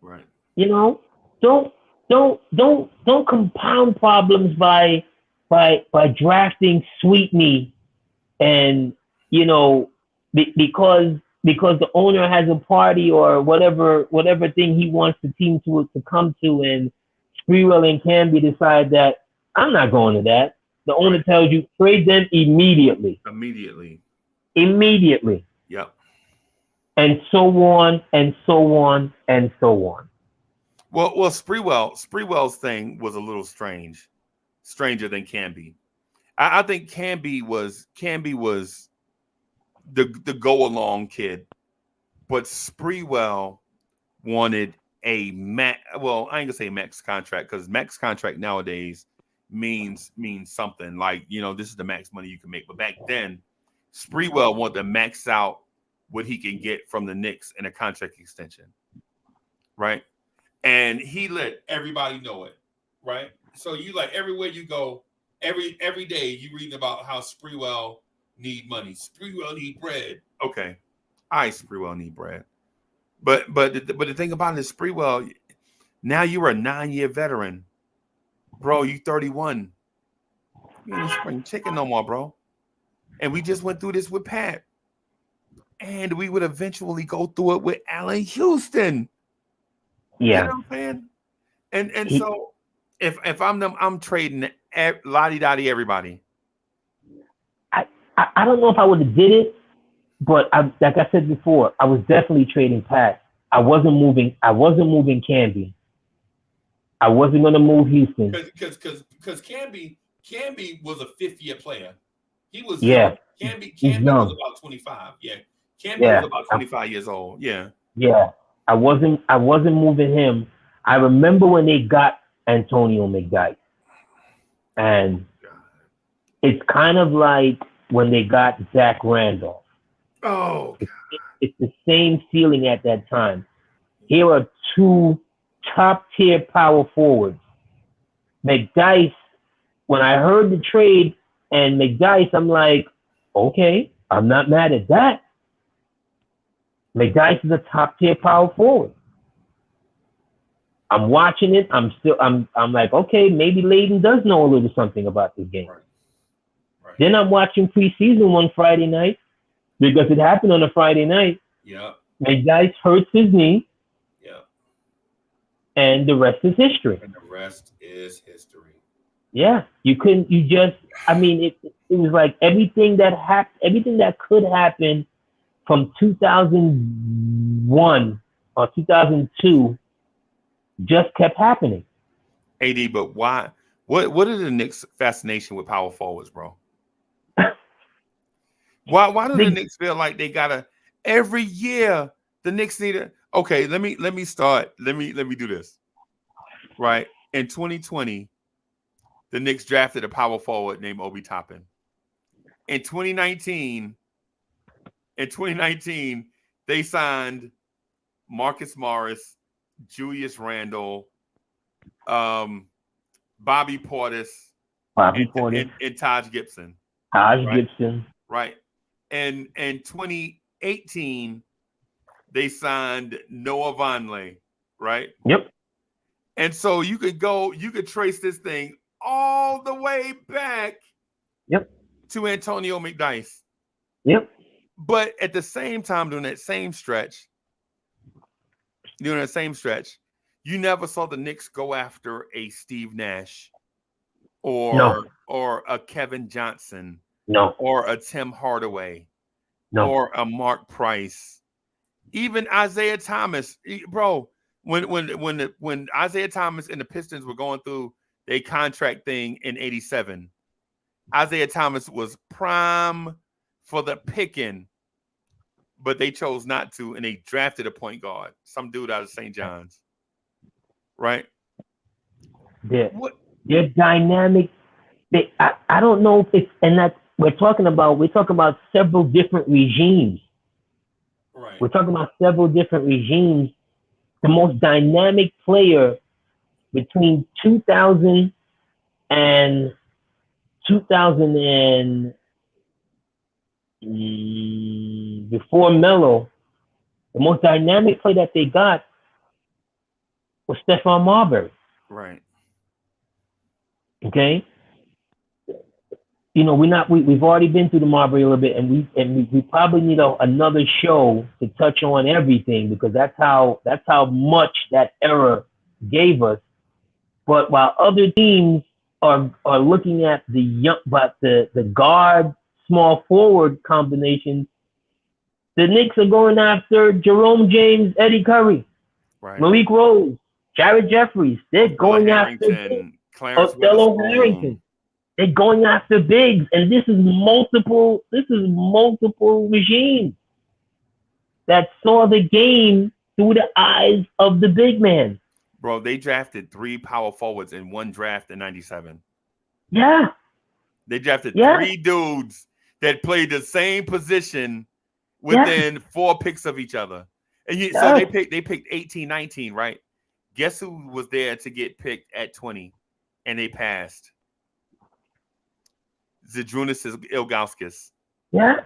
Right. Don't compound problems by drafting Sweetney, and because the owner has a party or whatever thing he wants the team to come to, and Sprewell and Camby decide that I'm not going to that. The owner tells you trade them immediately. Immediately. Yep. and so on and so on and so on. Well, Spreewell's thing was a little stranger than Canby. I think Canby was the go along kid, but Spreewell wanted a max. Well, I ain't gonna say max contract because max contract nowadays means something like this is the max money you can make. But back then, Spreewell wanted to max out what he can get from the Knicks in a contract extension, right? And he let everybody know it, right? So you like everywhere you go, every day you read about how Spreewell need money. Spreewell need bread. Okay, Spreewell need bread. But the thing about it is Spreewell, now you're a 9-year veteran, bro. You 31. You ain't spring chicken no more, bro. And we just went through this with Pat, and we would eventually go through it with Allen Houston. Yeah. You know what I'm saying? And so if I'm them, I'm trading lottie dottie everybody. I don't know if I would have did it, but like I said before, I was definitely trading Pat. I wasn't moving Canby. I wasn't gonna move Houston. Because Canby was a 5th-year player. He was young. Canby was about 25. Yeah. Canby was about 25 years old. Yeah. Yeah. I wasn't moving him. I remember when they got Antonio McDyess. And it's kind of like when they got Zach Randolph. Oh, it's the same feeling at that time. Here are two top-tier power forwards. McDyess, when I heard the trade and McDyess, I'm like, okay, I'm not mad at that. McDyess is a top-tier power forward. I'm watching it. I'm like, okay, maybe Layden does know a little something about this game. Right. Then I'm watching preseason one Friday night because it happened on a Friday night. Yeah. McDyess hurts his knee. Yeah. And the rest is history. Yeah. I mean, it was like everything that could happen from 2001 or 2002 just kept happening. AD, but why? What is the Knicks' fascination with power forwards, bro? Why do the Knicks feel like they gotta every year the Knicks need a okay? Let me start. Let me do this. Right in 2020, the Knicks drafted a power forward named Obi Toppin. In 2019, they signed Marcus Morris, Julius Randle, Bobby Portis, and Taj Gibson. Gibson. Right. And in 2018, they signed Noah Vonleh, right? Yep. And so you could trace this thing all the way back to Antonio McDyess. Yep. But at the same time, during that same stretch, you never saw the Knicks go after a Steve Nash or a Kevin Johnson, or a Tim Hardaway, or a Mark Price, even Isaiah Thomas, bro. When Isaiah Thomas and the Pistons were going through their contract thing in '87, Isaiah Thomas was prime for the picking, but they chose not to, and they drafted a point guard, some dude out of St. John's, right? They're dynamic. I don't know if it's, and that's we're talking about several different regimes. Right. We're talking about several different regimes. The most dynamic player between 2000 and before Melo, the most dynamic player that they got was Stephon Marbury. Right. Okay. We've already been through the Marbury a little bit, and we probably need another show to touch on everything, because that's how much that era gave us. But while other teams are looking at the guard small forward combinations, The Knicks are going after Jerome James, Eddie Curry, Right. Malik Rose, Jared Jeffries. They're going after Clarence Othello Witherspoon. Harrington. They're going after bigs, and this is multiple regimes that saw the game through the eyes of the big man. Bro, they drafted 3 power forwards in one draft in 97. Yeah. They drafted 3 dudes that played the same position within 4 picks of each other. And so they picked 18, 19, right? Guess who was there to get picked at 20 and they passed? Zydrunas Ilgauskas. Yeah.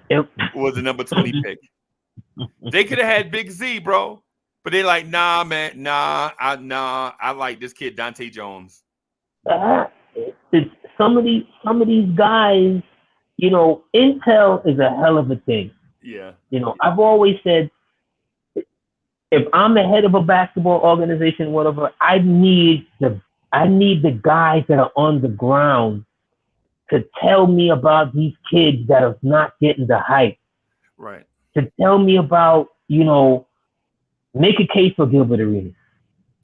Was the number 20 pick. They could have had Big Z, bro. But they're like, nah, man, I like this kid, Dante Jones. Some of these guys, you know, intel is a hell of a thing. Yeah. You know, I've always said, if I'm the head of a basketball organization, whatever, I need the guys that are on the ground to tell me about these kids that are not getting the hype. Right. To tell me about, you know, make a case for Gilbert Arenas.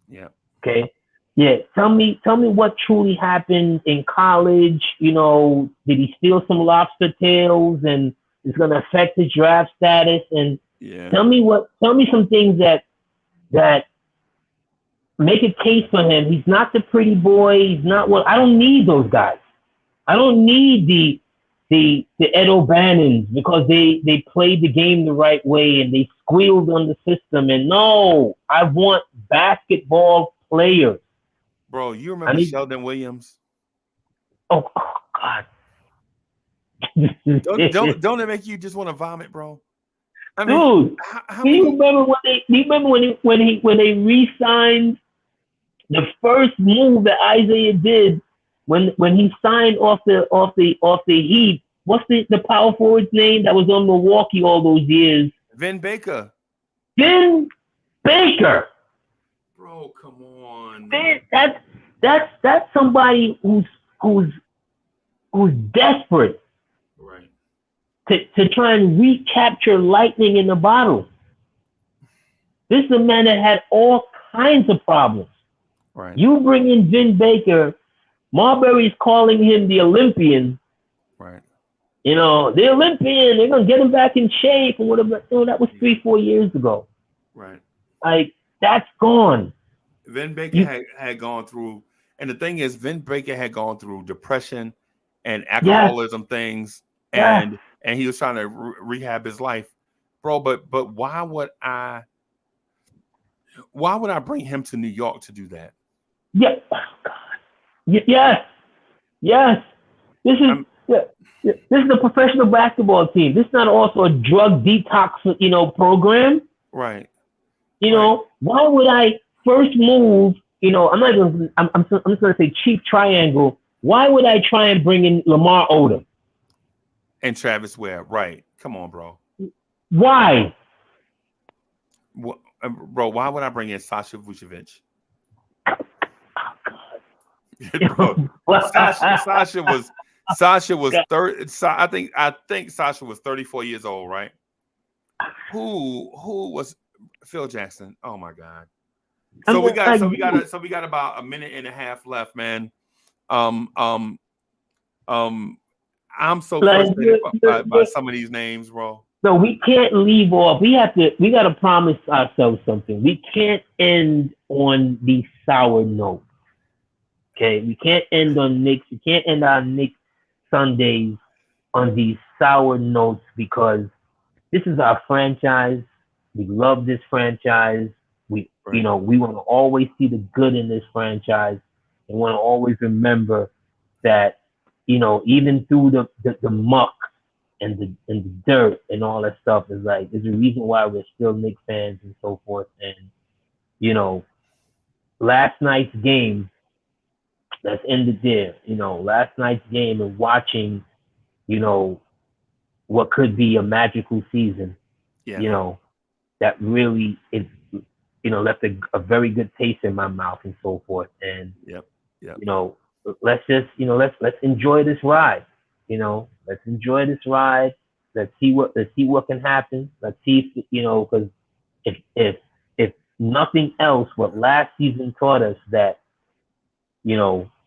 Yeah. Okay. Yeah. Tell me what truly happened in college. You know, did he steal some lobster tails and it's going to affect his draft status? And tell me some things that make a case for him. He's not the pretty boy. He's not I don't need those guys. I don't need the Ed O'Bannons because they played the game the right way and they squealed on the system. And no, I want basketball players. Bro, you remember Sheldon Williams? Oh God. don't it make you just want to vomit, bro? I mean, dude, do you remember when they re-signed the first move that Isaiah did when he signed off the Heat? What's the power forward's name that was on Milwaukee all those years? Vin Baker. Vin Baker. Bro, come on. That's somebody who's desperate. Right. To try and recapture lightning in the bottle. This is a man that had all kinds of problems. Right. You bring in Vin Baker, Marbury's calling him the Olympian. Right. You know, the Olympian, they're going to get him back in shape or whatever. You know, that was 3-4 years ago. Right. Like, that's gone. Vin Baker had gone through, and the thing is, Vin Baker had gone through depression and alcoholism things, and he was trying to rehab his life, bro. But why would I bring him to New York to do that? Yeah, oh God. Yes. This is a professional basketball team. This is not also a drug detox, you know, program. Right. You know, why would I first move? You know, I'm just gonna say cheap triangle. Why would I try and bring in Lamar Odom and Travis Ware? Right. Come on, bro. Why? Bro, why would I bring in Sasha Vucevic? Sasha was 30. I think Sasha was 34 years old, right? Who was Phil Jackson? Oh my God. So we got about a minute and a half left, man. I'm so frustrated by some of these names, bro. So we can't leave off. We got to promise ourselves something. We can't end on the sour note. Okay, we can't end on Knicks. We can't end our Knicks Sundays on these sour notes because this is our franchise. We love this franchise. We want to always see the good in this franchise and want to always remember that, you know, even through the muck and the dirt and all that stuff is like, there's a reason why we're still Knicks fans and so forth. And, you know, last night's game, let's end it there. You know, last night's game and watching, you know, what could be a magical season, you know, that really is, you know, left a very good taste in my mouth and so forth. And, you know, let's just, you know, let's enjoy this ride. You know, let's enjoy this ride. Let's see what can happen. Let's see if, because if nothing else, what last season taught us that,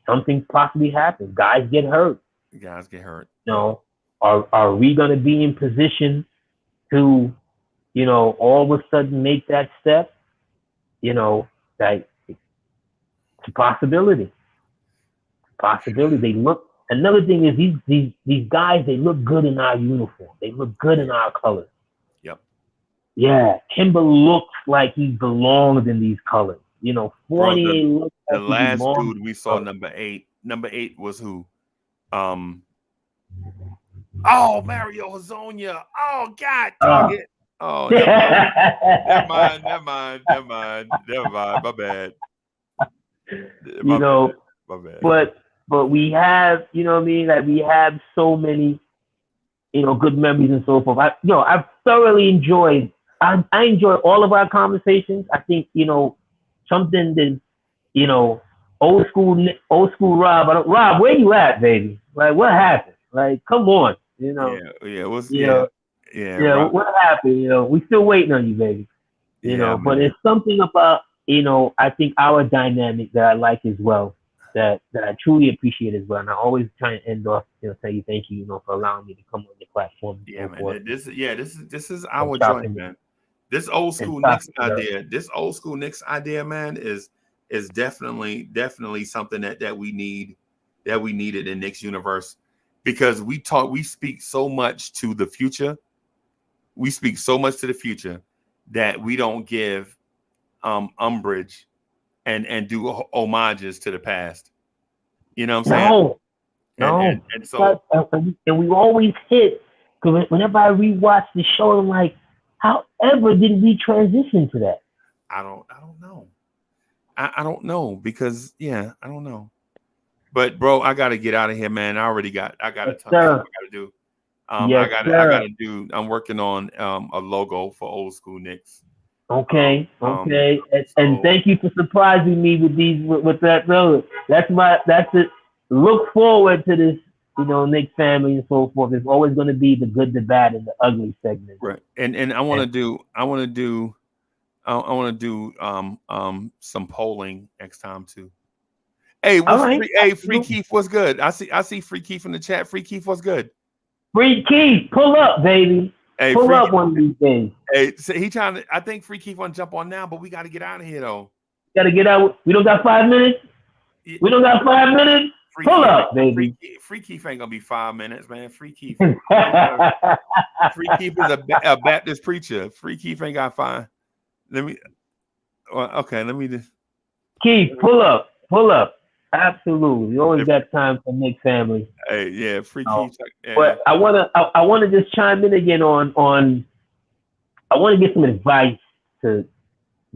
something possibly happens. Guys get hurt. Guys get hurt. Are we gonna be in position to, all of a sudden make that step? That it's a possibility. They look. Another thing is these guys, they look good in our uniform. They look good in our colors. Yep. Yeah, Kimber looks like he belongs in these colors. Fournier looks the like last he belongs. dude we saw, number 8. Number 8 was who? Mario Hazonia. Oh God, dog it. Oh, never mind. My bad. My bad. But we have, like we have so many, good memories and so forth. I've thoroughly enjoyed. I enjoy all of our conversations. I think, something that, old school Rob. Rob, where you at, baby? Like, what happened? Like, come on, What happened? We still waiting on you, baby. But it's something about, I think our dynamic that I like as well, that I truly appreciate as well. And I always try and end off, tell you thank you, for allowing me to come on your platform. Yeah, man. This is our joint, man. This old school Knicks idea, man, is definitely something that we needed in Knicks universe, because we speak so much to the future. We speak so much to the future that we don't give umbrage and do homages to the past. You know what I'm saying? No. And so and we always hit, because whenever I rewatch the show, I'm like, however did we transition to that? I don't know. I don't know, because I don't know. But bro, I gotta get out of here, man. I got a ton of stuff I gotta do. I gotta do. I'm working on a logo for Old School Knicks. Okay. And thank you for surprising me with that, bro. That's it. Look forward to this, Knicks family and so forth. It's always going to be the good, the bad, and the ugly segment. Right. And I want to do some polling next time too. Hey, Free Keith, what's good? I see Free Keith in the chat. Free Keith, what's good? Free Keith, pull up, baby. Hey, pull up one of these days. Hey, so I think Free Keith want to jump on now, but we got to get out of here though. Got to get out. We don't got 5 minutes. We don't got 5 minutes. Pull up, baby. Free Keith ain't gonna be 5 minutes, man. Free Keith. Free Keith is a Baptist preacher. Free Keith ain't got 5. Let me just. Keith, pull up. Absolutely. We always got time for Knicks family. Hey, yeah, Free Keith. Yeah. But I wanna just chime in again on. I want to get some advice to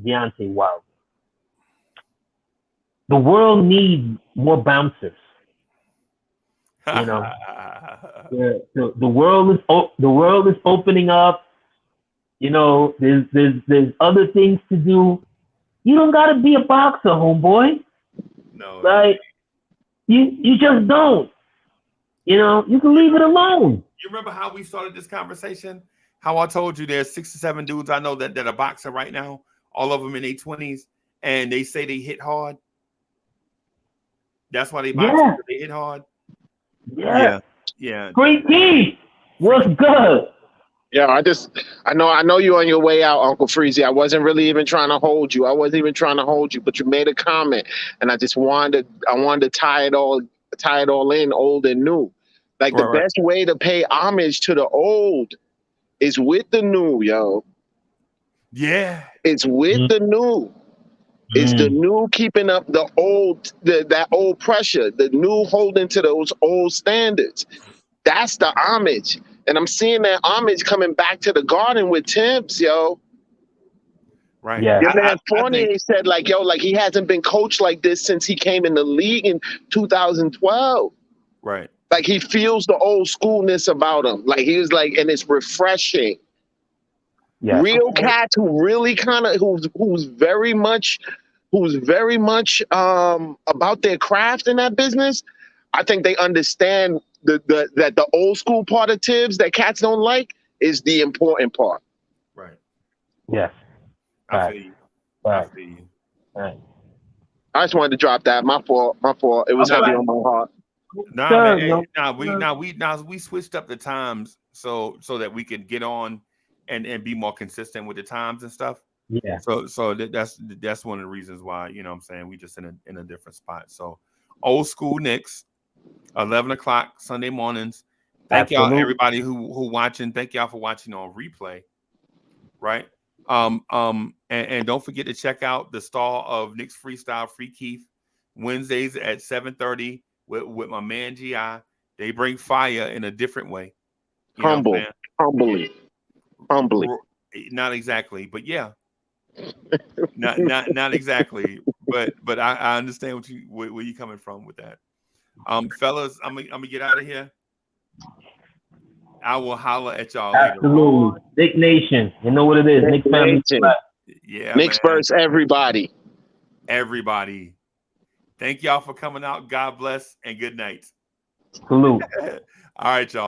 Deontay Wilder. The world needs more bouncers. The world is opening up. There's other things to do. You don't gotta be a boxer, homeboy. No. Like you just don't. You can leave it alone. You remember how we started this conversation? How I told you there's 6 or 7 dudes I know that are boxing right now, all of them in their 20s, and they say they hit hard. That's why they box. Yeah. They hit hard. Yeah. Yeah. Great team. What's good? Yeah, I know you're on your way out, Uncle Freezy. I wasn't really even trying to hold you. But you made a comment, and I wanted to tie it all in, old and new. Like the best way to pay homage to the old is with the new, yo. Yeah. It's with the new. It's the new keeping up the old, that old pressure, the new holding to those old standards. That's the homage. And I'm seeing that homage coming back to the Garden with Tibbs, yo. Right. Yeah. Your man Fournier said, like he hasn't been coached like this since he came in the league in 2012. Right. Like he feels the old schoolness about him. Like he was like, and it's refreshing. Yeah. Real cats who really kind of who's very much about their craft in that business. I think they understand that the old school part of Tibbs that cats don't like is the important part. Right. Yes. I feel you. I feel you. Right. I just wanted to drop that. My fault. It was heavy on my heart. Nah, Sure, man. no. We switched up the times so that we could get on and be more consistent with the times and stuff. Yeah. So that's one of the reasons why, you know what I'm saying, we just in a different spot. So Old School Knicks, 11 o'clock Sunday mornings. Thank y'all, everybody who watching. Thank y'all for watching on replay. Right. And don't forget to check out the Star of Knicks Freestyle Free Keith Wednesdays at 7:30 with my man GI. They bring fire in a different way. Humbly. Not exactly, but yeah. not exactly. But I understand where you're coming from with that. Fellas, I'm gonna get out of here. I will holler at y'all later. Absolutely. Nick Nation. You know what it is. Nick family. Yeah, Knicks versus everybody. Everybody. Thank y'all for coming out. God bless and good night. Salute. All right, y'all.